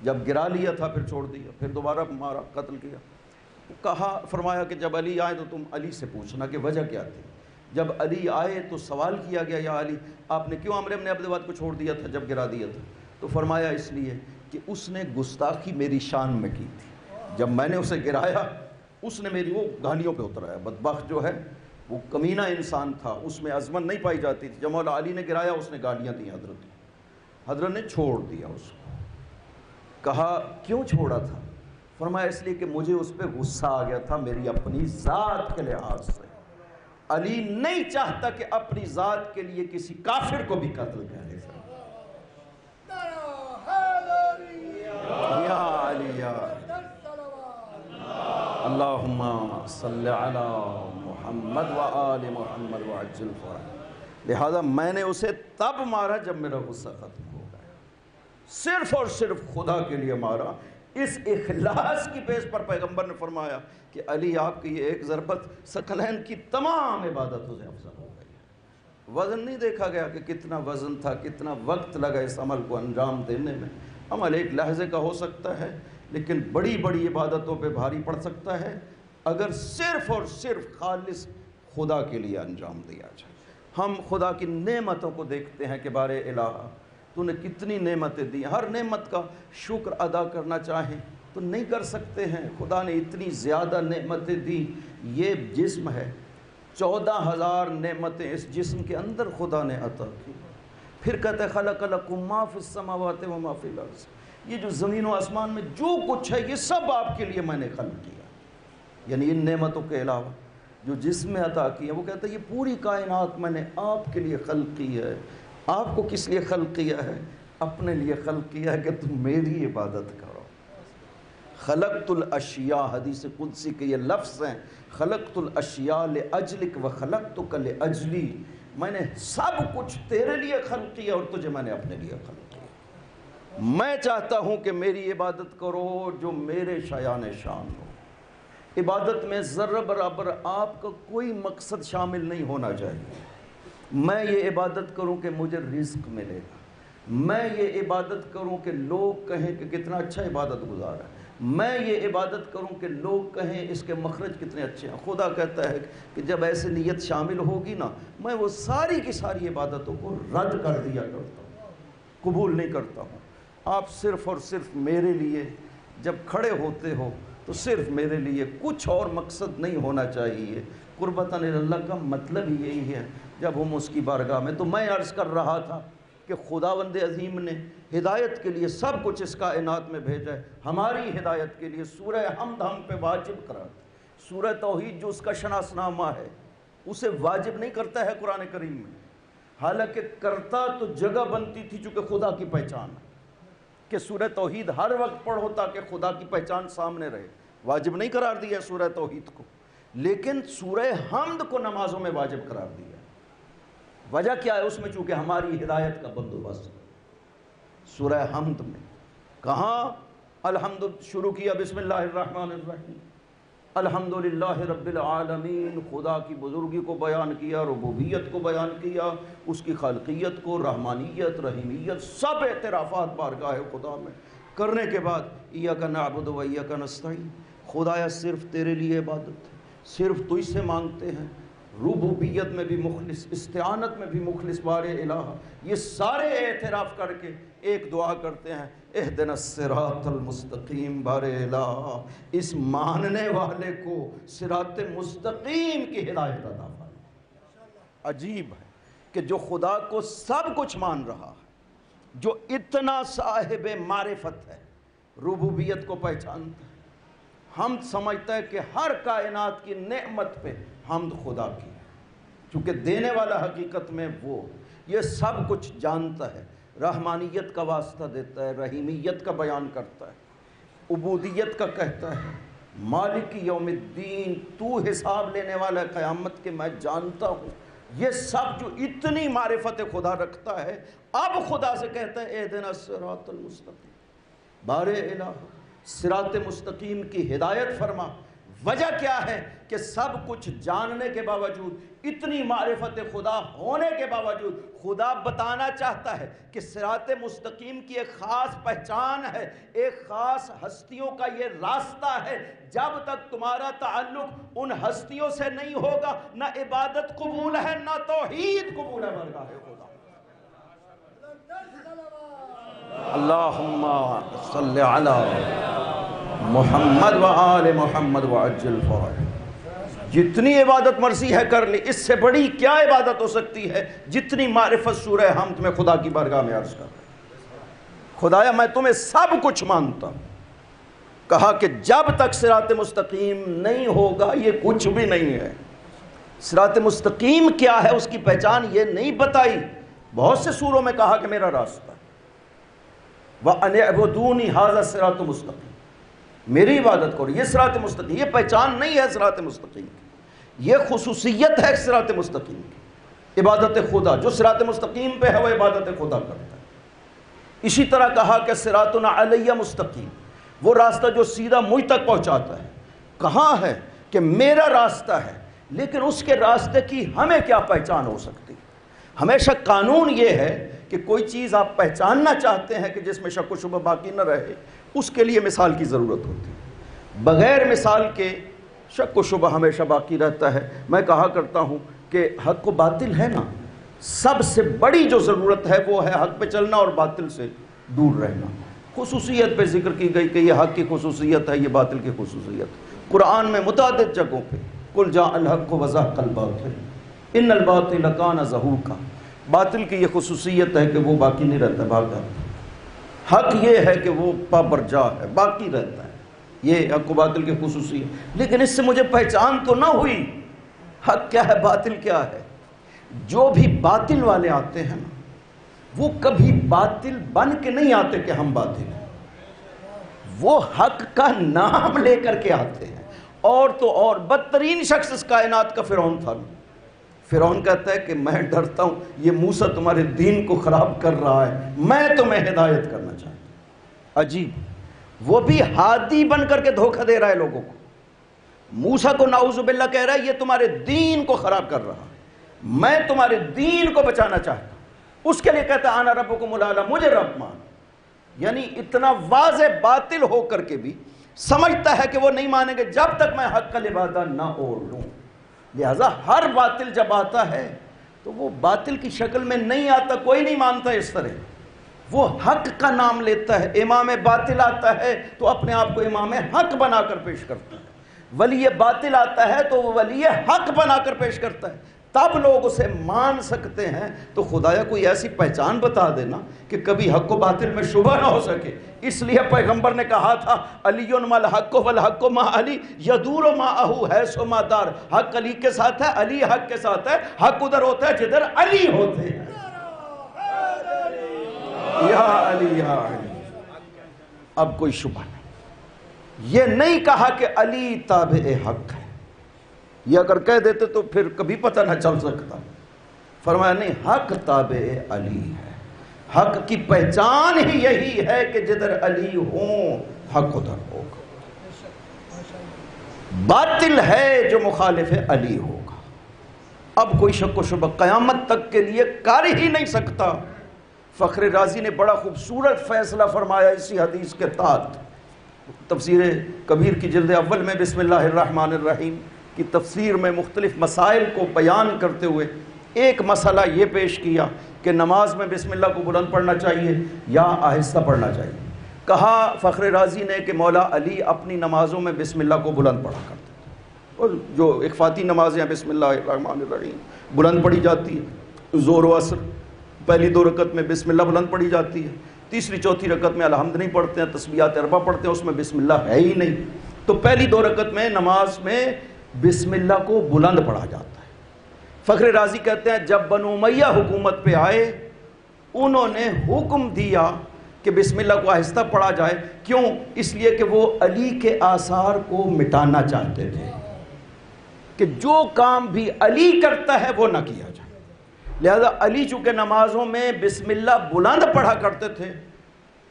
جب گرا لیا تھا پھر چھوڑ دیا، پھر دوبارہ مارا، قتل کیا، کہا فرمایا کہ جب علی آئے تو تم علی سے پوچھنا کہ وجہ کیا تھی۔ جب علی آئے تو سوال کیا گیا یا علی آپ نے کیوں عمرو بن عبد ود کو چھوڑ دیا تھا جب گرا دیا تھا، تو فرمایا اس لیے کہ اس نے گستاخی میری شان میں کی تھی، جب میں نے اسے گرایا اس نے میری وہ گاڑیوں پہ اترایا، بدبخت جو ہے وہ کمینہ انسان تھا، اس میں عظمت نہیں پائی جاتی تھی۔ جب مولا علی نے گرایا اس نے گالیاں دی حضرت نے چھوڑ دیا اس کو۔ کہا کیوں چھوڑا تھا؟ فرمایا اس لیے کہ مجھے اس پہ غصہ آ گیا تھا میری اپنی ذات کے لحاظ سے، علی نہیں چاہتا کہ اپنی ذات کے لیے کسی کافر کو بھی قتل کرے۔ یا علی یا اللہم صلی علی محمد و آل محمد و عجل فرج۔ لہذا میں نے اسے تب مارا جب میرا غصہ ختم ہو گیا، صرف اور صرف خدا کے لیے مارا۔ اس اخلاص کی بیس پر پیغمبر نے فرمایا کہ علی آپ کی یہ ایک ضربت ثقلین کی تمام عبادتوں سے افضل ہو گئی۔ وزن نہیں دیکھا گیا کہ کتنا وزن تھا، کتنا وقت لگا اس عمل کو انجام دینے میں۔ عمل ایک لحظے کا ہو سکتا ہے لیکن بڑی بڑی عبادتوں پہ بھاری پڑ سکتا ہے اگر صرف اور صرف خالص خدا کے لیے انجام دیا جائے۔ ہم خدا کی نعمتوں کو دیکھتے ہیں کہ بارے الہ تو نے کتنی نعمتیں دی، ہر نعمت کا شکر ادا کرنا چاہیں تو تو نہیں کر سکتے ہیں. خدا نے اتنی زیادہ نعمتیں دی. یہ جسم ہے, 14,000 نعمتیں اس جسم کے اندر خدا نے عطا کی. پھر کہتے ہیں خلق لکم ما فی السماوات و ما فی الارض. یہ جو زمین و آسمان میں جو کچھ ہے یہ سب آپ کے لیے میں نے خلق کیا. یعنی ان نعمتوں کے علاوہ جو جسم میں عطا کی ہے, وہ کہتا ہے یہ پوری کائنات میں نے آپ کے لیے خلق کی ہے. آپ کو کس لیے خلق کیا ہے؟ اپنے لیے خلق کیا ہے کہ تم میری عبادت کرو. خلقت الاشیاء, حدیث قدسی کے یہ لفظ ہیں, خلقت الاشیاء لاجلک و خلقتک لاجلی. میں نے سب کچھ تیرے لیے خلق کیا اور تجھے میں نے اپنے لیے خلق کیا. میں چاہتا ہوں کہ میری عبادت کرو جو میرے شایان شان ہو. عبادت میں ذرہ برابر آپ کا کوئی مقصد شامل نہیں ہونا چاہیے. میں یہ عبادت کروں کہ مجھے رزق ملے گا, میں یہ عبادت کروں کہ لوگ کہیں کہ کتنا اچھا عبادت گزار ہے, میں یہ عبادت کروں کہ لوگ کہیں اس کے مخرج کتنے اچھے ہیں. خدا کہتا ہے کہ جب ایسی نیت شامل ہوگی نا, میں وہ ساری کی ساری عبادتوں کو رد کر دیا کرتا ہوں, قبول نہیں کرتا ہوں. آپ صرف اور صرف میرے لیے جب کھڑے ہوتے ہو تو صرف میرے لیے, کچھ اور مقصد نہیں ہونا چاہیے. قربتاً اللہ کا مطلب ہی یہی ہے. جب ہم اس کی بارگاہ میں, تو میں عرض کر رہا تھا کہ خداوند عظیم نے ہدایت کے لیے سب کچھ اس کائنات میں بھیجا ہے. ہماری ہدایت کے لیے سورہ حمد ہم پہ واجب قرار دیا. سورہ توحید جو اس کا شناس نامہ ہے اسے واجب نہیں کرتا ہے قرآن کریم میں, حالانکہ کرتا تو جگہ بنتی تھی چونکہ خدا کی پہچان ہے کہ سورہ توحید ہر وقت پڑھو تاکہ خدا کی پہچان سامنے رہے. واجب نہیں قرار دیا سورہ توحید کو, لیکن سورہ حمد کو نمازوں میں واجب قرار دیا. وجہ کیا ہے اس میں؟ چونکہ ہماری ہدایت کا بندوبست. سورہ حمد میں کہاں الحمد شروع کیا, بسم اللہ الرحمن الرحیم, الحمدللہ رب العالمین. خدا کی بزرگی کو بیان کیا, ربوبیت کو بیان کیا, اس کی خالقیت کو, رحمانیت, رحیمیت, سب اعترافات بارگاہ خدا میں کرنے کے بعد ایاک نعبد و ایاک نستعین. خدایا صرف تیرے لیے عبادت ہے, صرف تجھ سے مانگتے ہیں. ربوبیت میں بھی مخلص, استعانت میں بھی مخلص بار الہ. یہ سارے اعتراف کر کے ایک دعا کرتے ہیں, اہدنا الصراط المستقیم. بار الہ اس ماننے والے کو صراط مستقیم کی ہدایت عطا فرما. عجیب ہے کہ جو خدا کو سب کچھ مان رہا ہے, جو اتنا صاحب معرفت ہے, ربوبیت کو پہچانتا ہے, ہم سمجھتا ہے کہ ہر کائنات کی نعمت پہ حمد خدا کی, چونکہ دینے والا حقیقت میں وہ یہ سب کچھ جانتا ہے. رحمانیت کا واسطہ دیتا ہے, رحیمیت کا بیان کرتا ہے, عبودیت کا کہتا ہے, مالک یوم الدین, تو حساب لینے والا قیامت کے میں جانتا ہوں. یہ سب جو اتنی معرفت خدا رکھتا ہے, اب خدا سے کہتا ہے اہدنا الصراط المستقیم. بار الہ صراط مستقیم کی ہدایت فرما. وجہ کیا ہے کہ سب کچھ جاننے کے باوجود, اتنی معرفت خدا ہونے کے باوجود, خدا بتانا چاہتا ہے کہ صراط مستقیم کی ایک خاص پہچان ہے, ایک خاص ہستیوں کا یہ راستہ ہے. جب تک تمہارا تعلق ان ہستیوں سے نہیں ہوگا, نہ عبادت قبول ہے نہ توحید قبول ہے بارگاہ خدا. اللہم صلی علی محمد و آل محمد وعجل فرج. جتنی عبادت مرضی ہے کر لی, اس سے بڑی کیا عبادت ہو سکتی ہے جتنی معرفت سورہ حمد میں خدا کی بارگاہ میں عرض کر. خدایا میں تمہیں سب کچھ مانتا ہوں. کہا کہ جب تک صراط مستقیم نہیں ہوگا یہ کچھ بھی نہیں ہے. صراط مستقیم کیا ہے اس کی پہچان یہ نہیں بتائی. بہت سے سوروں میں کہا کہ میرا راستہ وَأَنِ اعْبُدُونِي هَذَا الصِّرَاطُ مُسْتَقِيمٌ, میری عبادت کرو. یہ صراط مستقیم, یہ پہچان نہیں ہے صراط مستقیم کی, یہ خصوصیت ہے صراط مستقیم کی. عبادت خدا جو صراط مستقیم پہ ہے وہ عبادت خدا کرتا ہے. اسی طرح کہا کہ صراط علیہ مستقیم, وہ راستہ جو سیدھا مجھ تک پہنچاتا ہے. کہاں ہے کہ میرا راستہ ہے, لیکن اس کے راستے کی ہمیں کیا پہچان ہو سکتی. ہمیشہ قانون یہ ہے کہ کوئی چیز آپ پہچاننا چاہتے ہیں کہ جس میں شک و شبہ باقی نہ رہے, اس کے لیے مثال کی ضرورت ہوتی ہے. بغیر مثال کے شک و شبہ ہمیشہ باقی رہتا ہے. میں کہا کرتا ہوں کہ حق و باطل ہے نا, سب سے بڑی جو ضرورت ہے وہ ہے حق پہ چلنا اور باطل سے دور رہنا. خصوصیت پہ ذکر کی گئی کہ یہ حق کی خصوصیت ہے، یہ باطل کی خصوصیت۔ قرآن میں متعدد جگہوں پہ قل جاء الحق وزهق الباطل ان الباطل کان زہوقا، باطل کی یہ خصوصیت ہے کہ وہ باقی نہیں رہتا، بھاگ جاتا۔ حق یہ ہے کہ وہ پابرجا ہے، باقی رہتا ہے، یہ حق و باطل کی خصوصیت۔ لیکن اس سے مجھے پہچان تو نہ ہوئی حق کیا ہے باطل کیا ہے۔ جو بھی باطل والے آتے ہیں نا، وہ کبھی باطل بن کے نہیں آتے کہ ہم باطل ہیں، وہ حق کا نام لے کر کے آتے ہیں۔ اور تو اور بدترین شخص اس کائنات کا فرعون تھا۔ فرعون کہتا ہے کہ میں ڈرتا ہوں یہ موسیٰ تمہارے دین کو خراب کر رہا ہے، میں تمہیں ہدایت کرنا چاہتا ہوں۔ عجیب، وہ بھی ہادی بن کر کے دھوکہ دے رہا ہے لوگوں کو۔ موسیٰ کو نعوذ باللہ کہہ رہا ہے یہ تمہارے دین کو خراب کر رہا ہے، میں تمہارے دین کو بچانا چاہتا ہوں۔ اس کے لیے کہتا ہے انا ربکم الاعلی، مجھے رب مان۔ یعنی اتنا واضح باطل ہو کر کے بھی سمجھتا ہے کہ وہ نہیں مانیں گے جب تک میں حق کا لبادہ نہ اوڑھ لوں۔ لہذا ہر باطل جب آتا ہے تو وہ باطل کی شکل میں نہیں آتا، کوئی نہیں مانتا اس طرح، وہ حق کا نام لیتا ہے۔ امام باطل آتا ہے تو اپنے آپ کو امام حق بنا کر پیش کرتا ہے، ولی باطل آتا ہے تو وہ ولی حق بنا کر پیش کرتا ہے، تب لوگ اسے مان سکتے ہیں۔ تو خدایا کوئی ایسی پہچان بتا دینا کہ کبھی حق و باطل میں شبہ نہ ہو سکے۔ اس لیے پیغمبر نے کہا تھا علی ما الحق والحق ما علی یدور معہ حیث ما دار، حق علی کے ساتھ ہے، علی حق کے ساتھ ہے، حق ادھر ہوتا ہے جدھر علی ہوتے ہیں۔ یا علی یا علی، اب کوئی شبہ نہیں۔ یہ نہیں کہا کہ علی تابع حق ہے، یہ اگر کہہ دیتے تو پھر کبھی پتہ نہ چل سکتا۔ فرمایا نہیں، حق تابع علی ہے، حق کی پہچان ہی یہی ہے کہ جدھر علی ہوں حق ادھر ہوگا، باطل ہے جو مخالف علی ہوگا۔ اب کوئی شک و شبہ قیامت تک کے لیے کر ہی نہیں سکتا۔ فخر رازی نے بڑا خوبصورت فیصلہ فرمایا اسی حدیث کے تحت، تفسیر کبیر کی جلد اول میں بسم اللہ الرحمن الرحیم کی تفسیر میں مختلف مسائل کو بیان کرتے ہوئے ایک مسئلہ یہ پیش کیا کہ نماز میں بسم اللہ کو بلند پڑھنا چاہیے یا آہستہ پڑھنا چاہیے۔ کہا فخر رازی نے کہ مولا علی اپنی نمازوں میں بسم اللہ کو بلند پڑھا کرتے تھے، اور جو اخفاتی نمازیں ہیں بسم اللہ الرحمن الرحیم بلند پڑھی جاتی ہے، ظہر و عصر پہلی 2 رکعت میں بسم اللہ بلند پڑھی جاتی ہے، تیسری چوتھی رکعت میں الحمد نہیں پڑھتے ہیں، تسبیحات اربع پڑھتے ہیں، اس میں بسم اللہ ہے ہی نہیں۔ تو پہلی 2 رکعت میں نماز میں بسم اللہ کو بلند پڑھا جاتا ہے۔ فخر رازی کہتے ہیں جب بنو امیہ حکومت پہ آئے انہوں نے حکم دیا کہ بسم اللہ کو آہستہ پڑھا جائے۔ کیوں؟ اس لیے کہ وہ علی کے آثار کو مٹانا چاہتے تھے کہ جو کام بھی علی کرتا ہے وہ نہ کیا جائے۔ لہذا علی چونکہ نمازوں میں بسم اللہ بلند پڑھا کرتے تھے،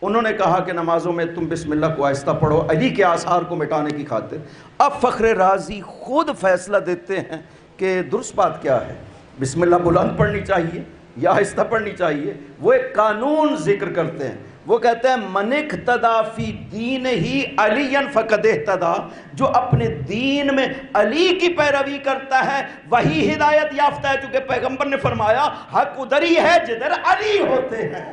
انہوں نے کہا کہ نمازوں میں تم بسم اللہ کو آہستہ پڑھو علی کے آثار کو مٹانے کی خاطر۔ اب فخر رازی خود فیصلہ دیتے ہیں کہ درست بات کیا ہے، بسم اللہ بلند پڑھنی چاہیے یا آہستہ پڑھنی چاہیے۔ وہ ایک قانون ذکر کرتے ہیں، وہ کہتے ہیں من اقتدی فی دینہ علی فقد اہتدی، جو اپنے دین میں علی کی پیروی کرتا ہے وہی ہدایت یافتہ ہے، چونکہ پیغمبر نے فرمایا حق ادھر ہی ہے جدھر علی ہوتے ہیں۔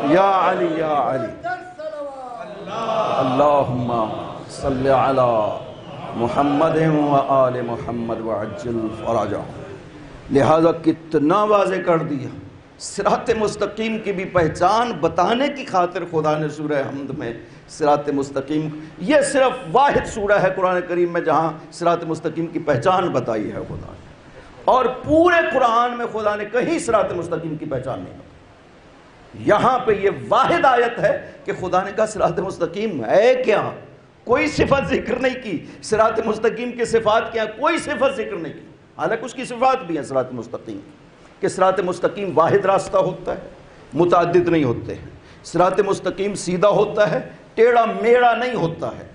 یا علی یا علی، اللہم صلی علی محمد و آل محمد وعجل فرجہم۔ لہذا کتنا واضح کر دیا، صراط مستقیم کی بھی پہچان بتانے کی خاطر خدا نے سورہ حمد میں صراط مستقیم، یہ صرف واحد سورہ ہے قرآن کریم میں جہاں صراط مستقیم کی پہچان بتائی ہے خدا نے، اور پورے قرآن میں خدا نے کہیں صراط مستقیم کی پہچان نہیں بتائی۔ یہاں پہ یہ واحد آیت ہے کہ خدا نے کہا صراط مستقیم ہے کیا، کوئی صفت ذکر نہیں کی۔ صراط مستقیم کی صفات کیا، کوئی صفت ذکر نہیں کی، حالانکہ اس کی صفات بھی ہیں صراط مستقیم کہ صراط مستقیم واحد راستہ ہوتا ہے، متعدد نہیں ہوتے ہیں، صراط مستقیم سیدھا ہوتا ہے، ٹیڑھا میڑا نہیں ہوتا ہے۔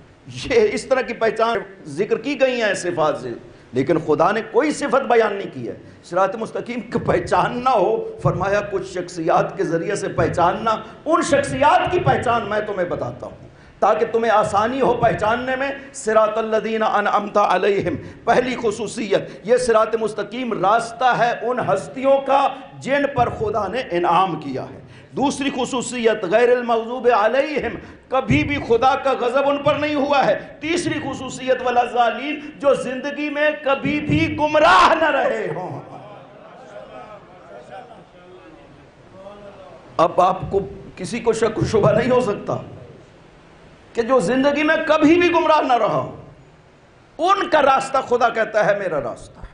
یہ اس طرح کی پہچان ذکر کی گئی ہیں صفات سے، لیکن خدا نے کوئی صفت بیان نہیں کی ہے۔ صراط مستقیم کی پہچان نہ ہو، فرمایا کچھ شخصیات کے ذریعے سے پہچاننا، ان شخصیات کی پہچان میں تمہیں بتاتا ہوں تاکہ تمہیں آسانی ہو پہچاننے میں۔ صراط الذین انعمت علیہم، پہلی خصوصیت یہ صراط مستقیم راستہ ہے ان ہستیوں کا جن پر خدا نے انعام کیا ہے۔ دوسری خصوصیت غیر المغضوب علیہم، کبھی بھی خدا کا غضب ان پر نہیں ہوا ہے۔ تیسری خصوصیت ولا ضالین، جو زندگی میں کبھی بھی گمراہ نہ رہے ہوں۔ اب آپ کو کسی کو شک و شبہ نہیں ہو سکتا کہ جو زندگی میں کبھی بھی گمراہ نہ رہا ہو، ان کا راستہ خدا کہتا ہے میرا راستہ ہے۔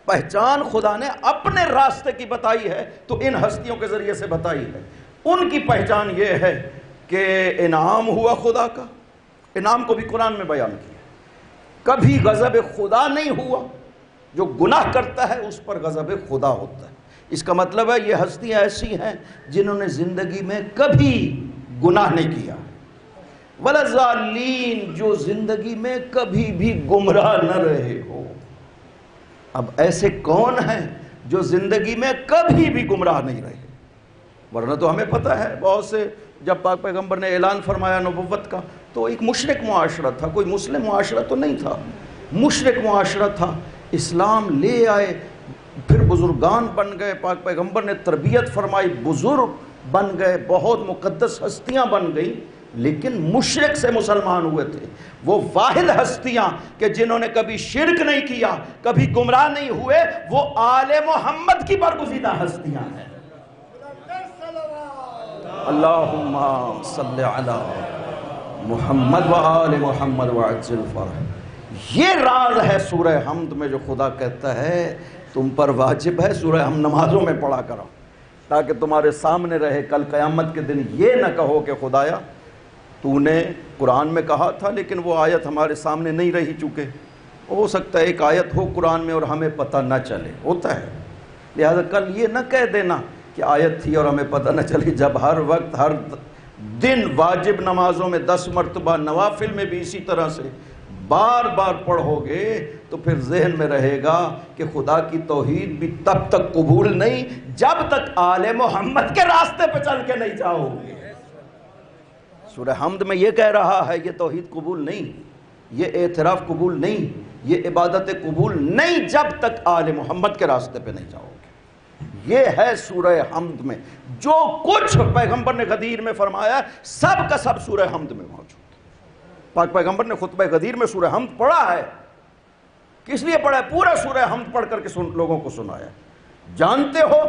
پہچان خدا نے اپنے راستے کی بتائی ہے تو ان ہستیوں کے ذریعے سے بتائی ہے۔ ان کی پہچان یہ ہے کہ انعام ہوا خدا کا، انعام کو بھی قرآن میں بیان کیا، کبھی غضب خدا نہیں ہوا، جو گناہ کرتا ہے اس پر غضب خدا ہوتا ہے۔ اس کا مطلب ہے یہ ہستیاں ایسی ہیں جنہوں نے زندگی میں کبھی گناہ نہیں کیا، ولا ضالین، جو زندگی میں کبھی بھی گمراہ نہ رہے ہو۔ اب ایسے کون ہیں جو زندگی میں کبھی بھی گمراہ نہیں رہے؟ ورنہ تو ہمیں پتہ ہے بہت سے، جب پاک پیغمبر نے اعلان فرمایا نبوت کا تو ایک مشرک معاشرہ تھا، کوئی مسلم معاشرہ تو نہیں تھا، مشرک معاشرہ تھا۔ اسلام لے آئے، پھر بزرگان بن گئے، پاک پیغمبر نے تربیت فرمائی، بزرگ بن گئے، بہت مقدس ہستیاں بن گئیں، لیکن مشرک سے مسلمان ہوئے تھے۔ وہ واحد ہستیاں کہ جنہوں نے کبھی شرک نہیں کیا، کبھی گمراہ نہیں ہوئے، وہ آل محمد کی برگزیدہ ہستیاں ہیں۔ اللہم صلی علی محمد و آل محمد وعجل فرح۔ یہ راز ہے سورہ حمد میں جو خدا کہتا ہے تم پر واجب ہے سورہ حمد نمازوں میں پڑھا کرو، تاکہ تمہارے سامنے رہے کل قیامت کے دن یہ نہ کہو کہ خدایا تو نے قرآن میں کہا تھا لیکن وہ آیت ہمارے سامنے نہیں رہی، چکے ہو سکتا ہے ایک آیت ہو قرآن میں اور ہمیں پتہ نہ چلے، ہوتا ہے، لہذا کل یہ نہ کہہ دینا کہ آیت تھی اور ہمیں پتہ نہ چلی۔ جب ہر وقت ہر دن واجب نمازوں میں 10 مرتبہ، نوافل میں بھی اسی طرح سے بار بار پڑھو گے تو پھر ذہن میں رہے گا کہ خدا کی توحید بھی تب تک قبول نہیں جب تک آل محمد کے راستے پہ چل کے نہیں جاؤ گے۔ سورہ حمد میں یہ کہہ رہا ہے یہ توحید قبول نہیں، یہ اعتراف قبول نہیں، یہ عبادت قبول نہیں جب تک آل محمد کے راستے پہ نہیں جاؤ گے۔ یہ ہے سورہ حمد میں جو کچھ پیغمبر نے غدیر میں فرمایا، سب کا سب سورہ حمد میں موجود ہے۔ پاک پیغمبر نے خطبہ غدیر میں سورہ حمد پڑھا ہے، کس لیے پڑھا ہے؟ پورا سورہ حمد پڑھ کر کے لوگوں کو سنایا۔ جانتے ہو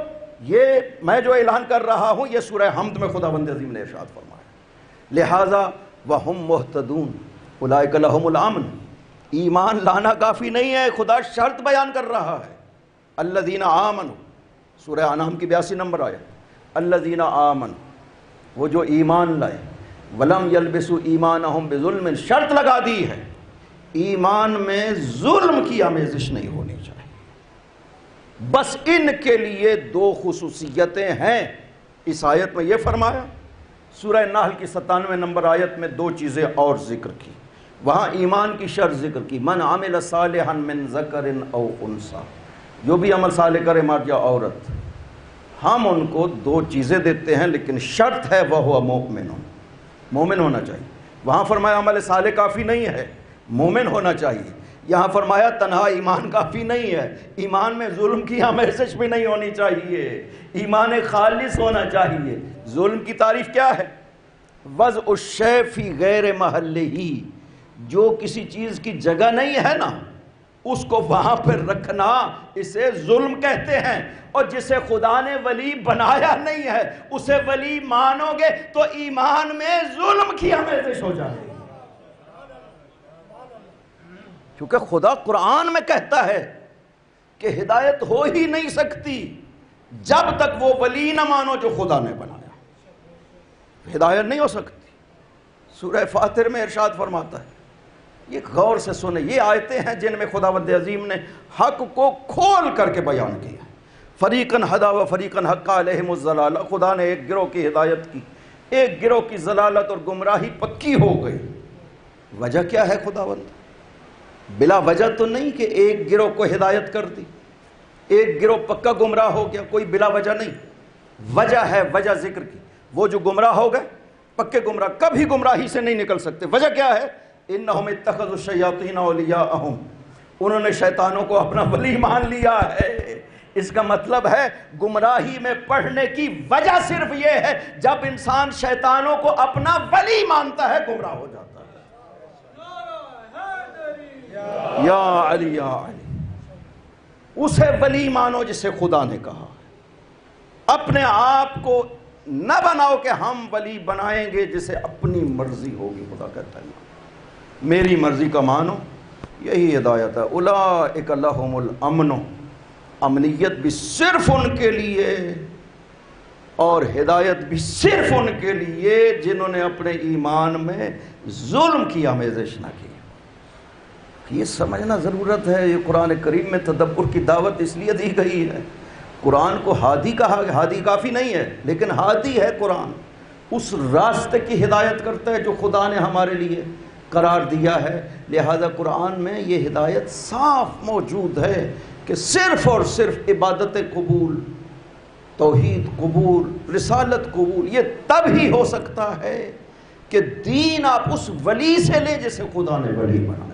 یہ میں جو اعلان کر رہا ہوں یہ سورہ حمد میں خداوند عظیم نے ارشاد فرمایا، لہٰذا وَهُمْ مُهْتَدُونَ اولئک لَهُمُ الْأَمْنُ۔ ایمان لانا کافی نہیں ہے، خدا شرط بیان کر رہا ہے۔ الذین آمنوا، سورہ انعام کی 82 نمبر آیت، الذین آمنوا، وہ جو ایمان لائے، وَلَمْ يَلْبِسُوا إِيمَانَهُمْ بِظُلْمٍ، شرط لگا دی ہے، ایمان میں ظلم کی آمیزش نہیں ہونی چاہیے۔ بس ان کے لیے 2 خصوصیتیں ہیں۔ اس آیت میں یہ فرمایا، سورہ نحل کی 97 نمبر آیت میں 2 چیزیں اور ذکر کی، وہاں ایمان کی شرط ذکر کی، من عمل صالحا من ذکر او انثی، جو بھی عمل صالح کرے مرد یا عورت، ہم ان کو 2 چیزیں دیتے ہیں لیکن شرط ہے وہ مومن، مومن ہونا چاہیے۔ وہاں فرمایا عمل صالح کافی نہیں ہے، مومن ہونا چاہیے۔ یہاں فرمایا تنہا ایمان کافی نہیں ہے، ایمان میں ظلم کی آمیزش بھی نہیں ہونی چاہیے، ایمان خالص ہونا چاہیے۔ ظلم کی تعریف کیا ہے؟ وضع الشیء فی غیر محلہ، جو کسی چیز کی جگہ نہیں ہے نا اس کو وہاں پر رکھنا، اسے ظلم کہتے ہیں۔ اور جسے خدا نے ولی بنایا نہیں ہے اسے ولی مانو گے تو ایمان میں ظلم کی آمیزش ہو جائے گی، کیونکہ خدا قرآن میں کہتا ہے کہ ہدایت ہو ہی نہیں سکتی جب تک وہ ولی نہ مانو جو خدا نے بنایا، ہدایت نہیں ہو سکتی۔ سورہ فاتر میں ارشاد فرماتا ہے، یہ غور سے سنیں، یہ آیتیں ہیں جن میں خداوند عظیم نے حق کو کھول کر کے بیان کیا۔ فریقاً ہدا و فریقاً حق علیہم الضلالہ، خدا نے ایک گروہ کی ہدایت کی، ایک گروہ کی ضلالت اور گمراہی پکی ہو گئی۔ وجہ کیا ہے؟ خداوند بلا وجہ تو نہیں کہ ایک گروہ کو ہدایت کر دی، ایک گروہ پکا گمراہ ہو گیا، کوئی بلا وجہ نہیں، وجہ ہے، وجہ ذکر کی۔ وہ جو گمراہ ہو گئے پکے گمراہ کبھی گمراہی سے نہیں نکل سکتے۔ وجہ کیا ہے؟ انہم اتخذوا الشیاطین اولیاءہم، انہوں نے شیطانوں کو اپنا ولی مان لیا ہے۔ اس کا مطلب ہے گمراہی میں پڑھنے کی وجہ صرف یہ ہے جب انسان شیطانوں کو اپنا ولی مانتا ہے گمراہ ہو جاتا ہے۔ یا علی یا علی، اسے ولی مانو جسے خدا نے کہا۔ اپنے آپ کو نہ بناؤ کہ ہم ولی بنائیں گے جسے اپنی مرضی ہوگی۔ خدا کہتا ہے میری مرضی کا مانو، یہی ہدایت ہے۔ اولئک لہم الامن، امنیت بھی صرف ان کے لیے اور ہدایت بھی صرف ان کے لیے جنہوں نے اپنے ایمان میں ظلم کی آمیزش نہ کی۔ یہ سمجھنا ضرورت ہے، یہ قرآن کریم میں تدبر کی دعوت اس لیے دی گئی ہے۔ قرآن کو ہادی کہا، ہادی کافی نہیں ہے لیکن ہادی ہے قرآن، اس راستے کی ہدایت کرتا ہے جو خدا نے ہمارے لیے قرار دیا ہے۔ لہذا قرآن میں یہ ہدایت صاف موجود ہے کہ صرف اور صرف عبادت قبول، توحید قبول، رسالت قبول، یہ تب ہی ہو سکتا ہے کہ دین آپ اس ولی سے لیں جسے خدا نے ولی بنایا۔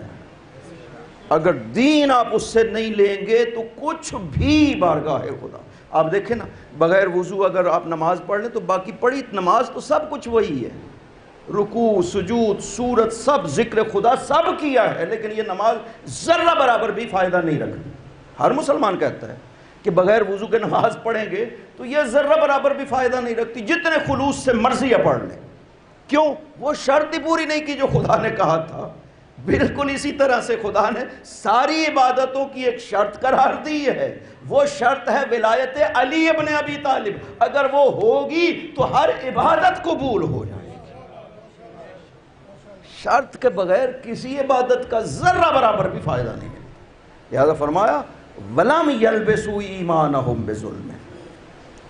اگر دین آپ اس سے نہیں لیں گے تو کچھ بھی بارگاہ خدا۔ آپ دیکھیں نا، بغیر وضو اگر آپ نماز پڑھ لیں تو باقی پڑھی نماز تو سب کچھ وہی ہے، رکوع، سجود، سورت، سب ذکر خدا سب کیا ہے، لیکن یہ نماز ذرہ برابر بھی فائدہ نہیں رکھتی۔ ہر مسلمان کہتا ہے کہ بغیر وضو کے نماز پڑھیں گے تو یہ ذرہ برابر بھی فائدہ نہیں رکھتی، جتنے خلوص سے مرضی ہے پڑھ لیں۔ کیوں؟ وہ شرط ہی پوری نہیں کی جو خدا نے کہا تھا۔ بالکل اسی طرح سے خدا نے ساری عبادتوں کی ایک شرط قرار دی ہے، وہ شرط ہے ولایت علی ابن ابی طالب۔ اگر وہ ہوگی تو ہر عبادت قبول ہو جائے گی۔ شرط کے بغیر کسی عبادت کا ذرہ برابر بھی فائدہ نہیں ہے۔ لہذا فرمایا وَلَمْ يَلْبِسُوا إِيمَانَهُمْ بِظُلْمٍ،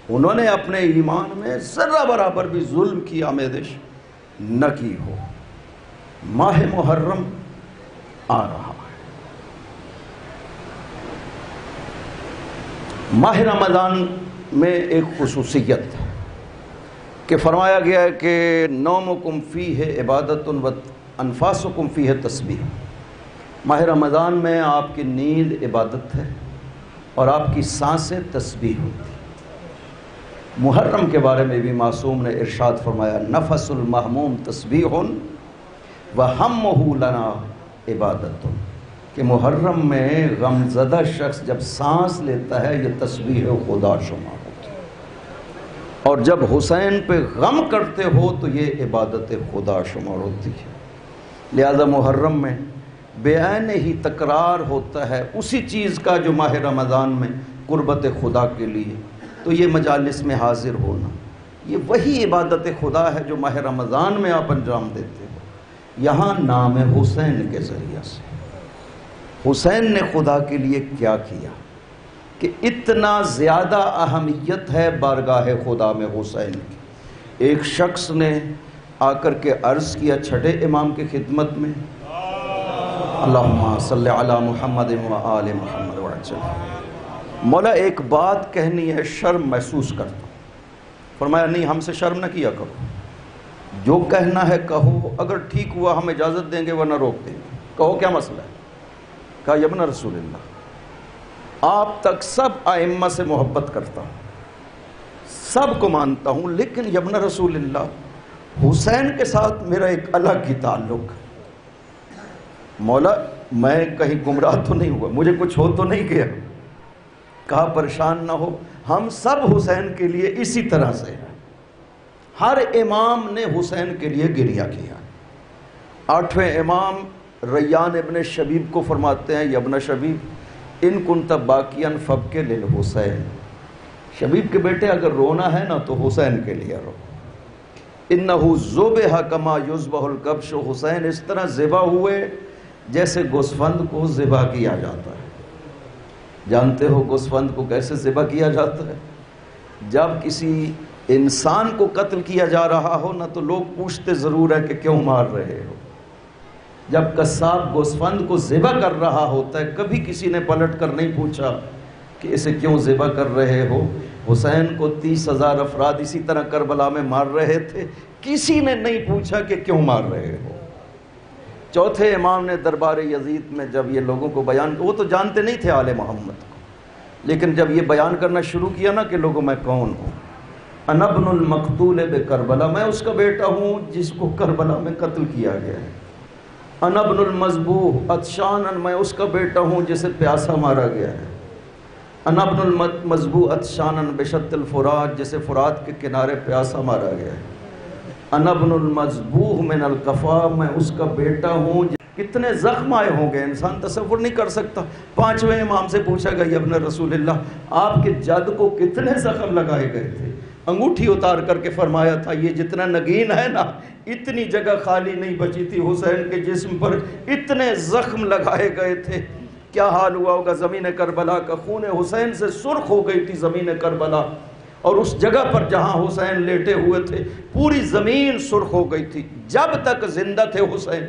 انہوں نے اپنے ایمان میں ذرہ برابر بھی ظلم کی آمیزش نہ کی ہو۔ ماہ محرم آ رہا ہے، ماہ رمضان میں ایک خصوصیت ہے کہ فرمایا گیا ہے کہ نومکم فیہ عبادت و انفاسکم فیہ تسبیح۔ ماہ رمضان میں آپ کی نیند عبادت ہے اور آپ کی سانسیں تسبیح ہوتی ہیں۔ محرم کے بارے میں بھی معصوم نے ارشاد فرمایا نفس المحموم تسبیح وہمہ لنا عبادت، کہ محرم میں غم زدہ شخص جب سانس لیتا ہے یہ تسبیح خدا شمار ہوتی ہے، اور جب حسین پہ غم کرتے ہو تو یہ عبادت خدا شمار ہوتی ہے۔ لہذا محرم میں بے عین ہی تکرار ہوتا ہے اسی چیز کا جو ماہ رمضان میں قربت خدا کے لیے، تو یہ مجالس میں حاضر ہونا یہ وہی عبادت خدا ہے جو ماہ رمضان میں آپ انجام دیتے ہو۔ یہاں نام حسین کے ذریعہ سے حسین نے خدا کے لیے کیا کیا کہ اتنا زیادہ اہمیت ہے بارگاہ خدا میں حسین کی۔ ایک شخص نے آ کر کے عرض کیا چھٹے امام کی خدمت میں، اللہم صلی علی محمد و آل محمد وسلم، مولا ایک بات کہنی ہے، شرم محسوس کرتا ہوں۔ فرمایا نہیں، ہم سے شرم نہ کیا کرو، جو کہنا ہے کہو، اگر ٹھیک ہوا ہم اجازت دیں گے ورنہ روک دیں گے، کہو کیا مسئلہ ہے۔ کہا یبن رسول اللہ، آپ تک سب ائمہ سے محبت کرتا ہوں، سب کو مانتا ہوں، لیکن یبن رسول اللہ حسین کے ساتھ میرا ایک الگ ہی تعلق ہے۔ مولا میں کہیں گمراہ تو نہیں ہوا، مجھے کچھ ہو تو نہیں گیا۔ کہا پریشان نہ ہو، ہم سب حسین کے لیے اسی طرح سے ہیں۔ ہر امام نے حسین کے لیے گریہ کیا۔ 8ویں امام ریان ابن شبیب کو فرماتے ہیں یبن شبیب ان کنت باقیاً فبکے للحسین، شبیب کے بیٹے اگر رونا ہے نا تو حسین کے لیے رو۔ انہو ذبح کما یذبح الکبش، حسین اس طرح ذبح ہوئے جیسے گوسفند کو ذبح کیا جاتا ہے۔ جانتے ہو گوسفند کو کیسے ذبح کیا جاتا ہے؟ جب کسی انسان کو قتل کیا جا رہا ہو نا تو لوگ پوچھتے ضرور ہے کہ کیوں مار رہے ہو۔ جب قصاب گوسفند کو ذبح کر رہا ہوتا ہے کبھی کسی نے پلٹ کر نہیں پوچھا کہ اسے کیوں ذبح کر رہے ہو۔ حسین کو 30,000 افراد اسی طرح کربلا میں مار رہے تھے، کسی نے نہیں پوچھا کہ کیوں مار رہے ہو۔ چوتھے امام نے دربار یزید میں جب یہ لوگوں کو بیان کیا، وہ تو جانتے نہیں تھے آل محمد کو، لیکن جب یہ بیان کرنا شروع کیا نا کہ لوگوں میں کون ہوں، انا ابن المقتول بکربلا، میں اس کا بیٹا ہوں جس کو کربلا میں قتل کیا گیا ہے، انا ابن المذبوح عطشانا، میں اس کا بیٹا ہوں جسے پیاسا مارا گیا ہے، انا ابن المذبوح عطشانا بشط الفرات، جسے فرات کے کنارے پیاسا مارا گیا ہے، انا ابن المذبوح من القفا، میں اس کا بیٹا ہوں۔ کتنے زخم آئے ہوں گے انسان تصور نہیں کر سکتا۔ پانچویں امام سے پوچھا گیا ابن رسول اللہ، آپ کے جد کو کتنے زخم لگائے گئے تھے؟ انگوٹھی اتار کر کے فرمایا تھا یہ جتنا نگین ہے نا، اتنی جگہ خالی نہیں بچی تھی حسین کے جسم پر، اتنے زخم لگائے گئے تھے۔ کیا حال ہوا ہوگا زمین کربلا کا؟ خون حسین سے سرخ ہو گئی تھی زمین کربلا، اور اس جگہ پر جہاں حسین لیٹے ہوئے تھے پوری زمین سرخ ہو گئی تھی۔ جب تک زندہ تھے حسین،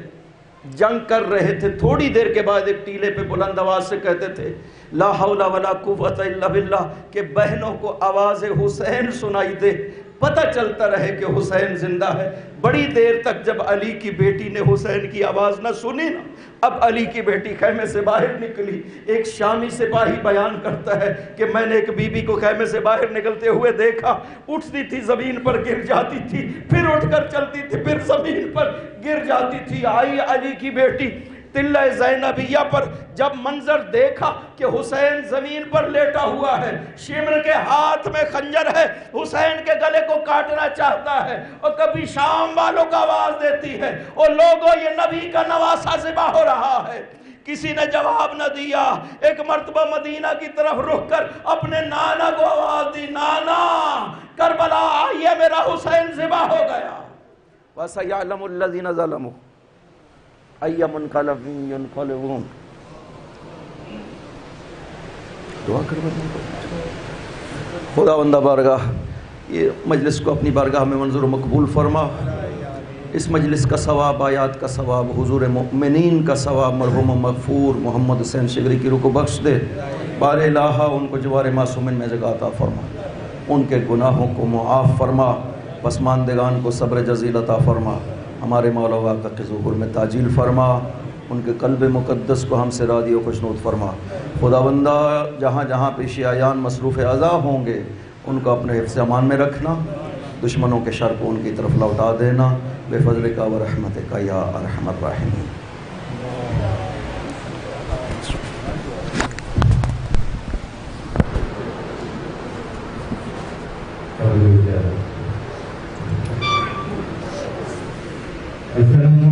جنگ کر رہے تھے، تھوڑی دیر کے بعد ایک ٹیلے پہ بلند آواز سے کہتے تھے لا حول ولا قوت الا باللہ، کہ بہنوں کو آواز حسین سنائی دے، پتہ چلتا رہے کہ حسین زندہ ہے۔ بڑی دیر تک جب علی کی بیٹی نے حسین کی آواز نہ سنی نا، اب علی کی بیٹی خیمے سے باہر نکلی۔ ایک شامی سپاہی بیان کرتا ہے کہ میں نے ایک بی بی کو خیمے سے باہر نکلتے ہوئے دیکھا، اٹھتی تھی زمین پر گر جاتی تھی، پھر اٹھ کر چلتی تھی، پھر زمین پر گر جاتی تھی۔ آئی علی کی بیٹی تلہ زینبیہ پر، جب منظر دیکھا کہ حسین زمین پر لیٹا ہوا ہے، شمر کے ہاتھ میں خنجر ہے، حسین کے گلے کو کاٹنا چاہتا ہے، اور کبھی شام والوں کا آواز دیتی ہے اور لوگوں یہ نبی کا نواسہ ذبح ہو رہا ہے۔ کسی نے جواب نہ دیا۔ ایک مرتبہ مدینہ کی طرف رخ کر اپنے نانا کو آواز دی، نانا کربلا آئیے میرا حسین ذبح ہو گیا۔ وَسَيَعْلَمُ الَّذِينَ ظَلَمُوا أَيَّ مُنْقَلَبٍ يَنْقَلِبُونَ۔ دعا کرو خداوندہ بارگاہ یہ مجلس کو اپنی بارگاہ میں منظور و مقبول فرما۔ اس مجلس کا ثواب، آیات کا ثواب، حضور مومنین کا ثواب، مرحوم و مغفور محمد حسین شگری کی روح کو بخش دے۔ بار الہا ان کو جوار معصومین میں جگہ عطا فرما، ان کے گناہوں کو معاف فرما، پسماندگان کو صبر جزیل عطا فرما، ہمارے مولا و آقا کے ظہور میں تاجیل فرما، ان کے قلب مقدس کو ہم سے راضی و خوشنود فرما۔ خداوندہ جہاں جہاں پیش آیان مصروف اعضاء ہوں گے ان کو اپنے حفظ امان میں رکھنا، دشمنوں کے شر کو ان کی طرف لوٹا دینا، بے فضلک و رحمتک یا ارحم الراحمین۔ السلام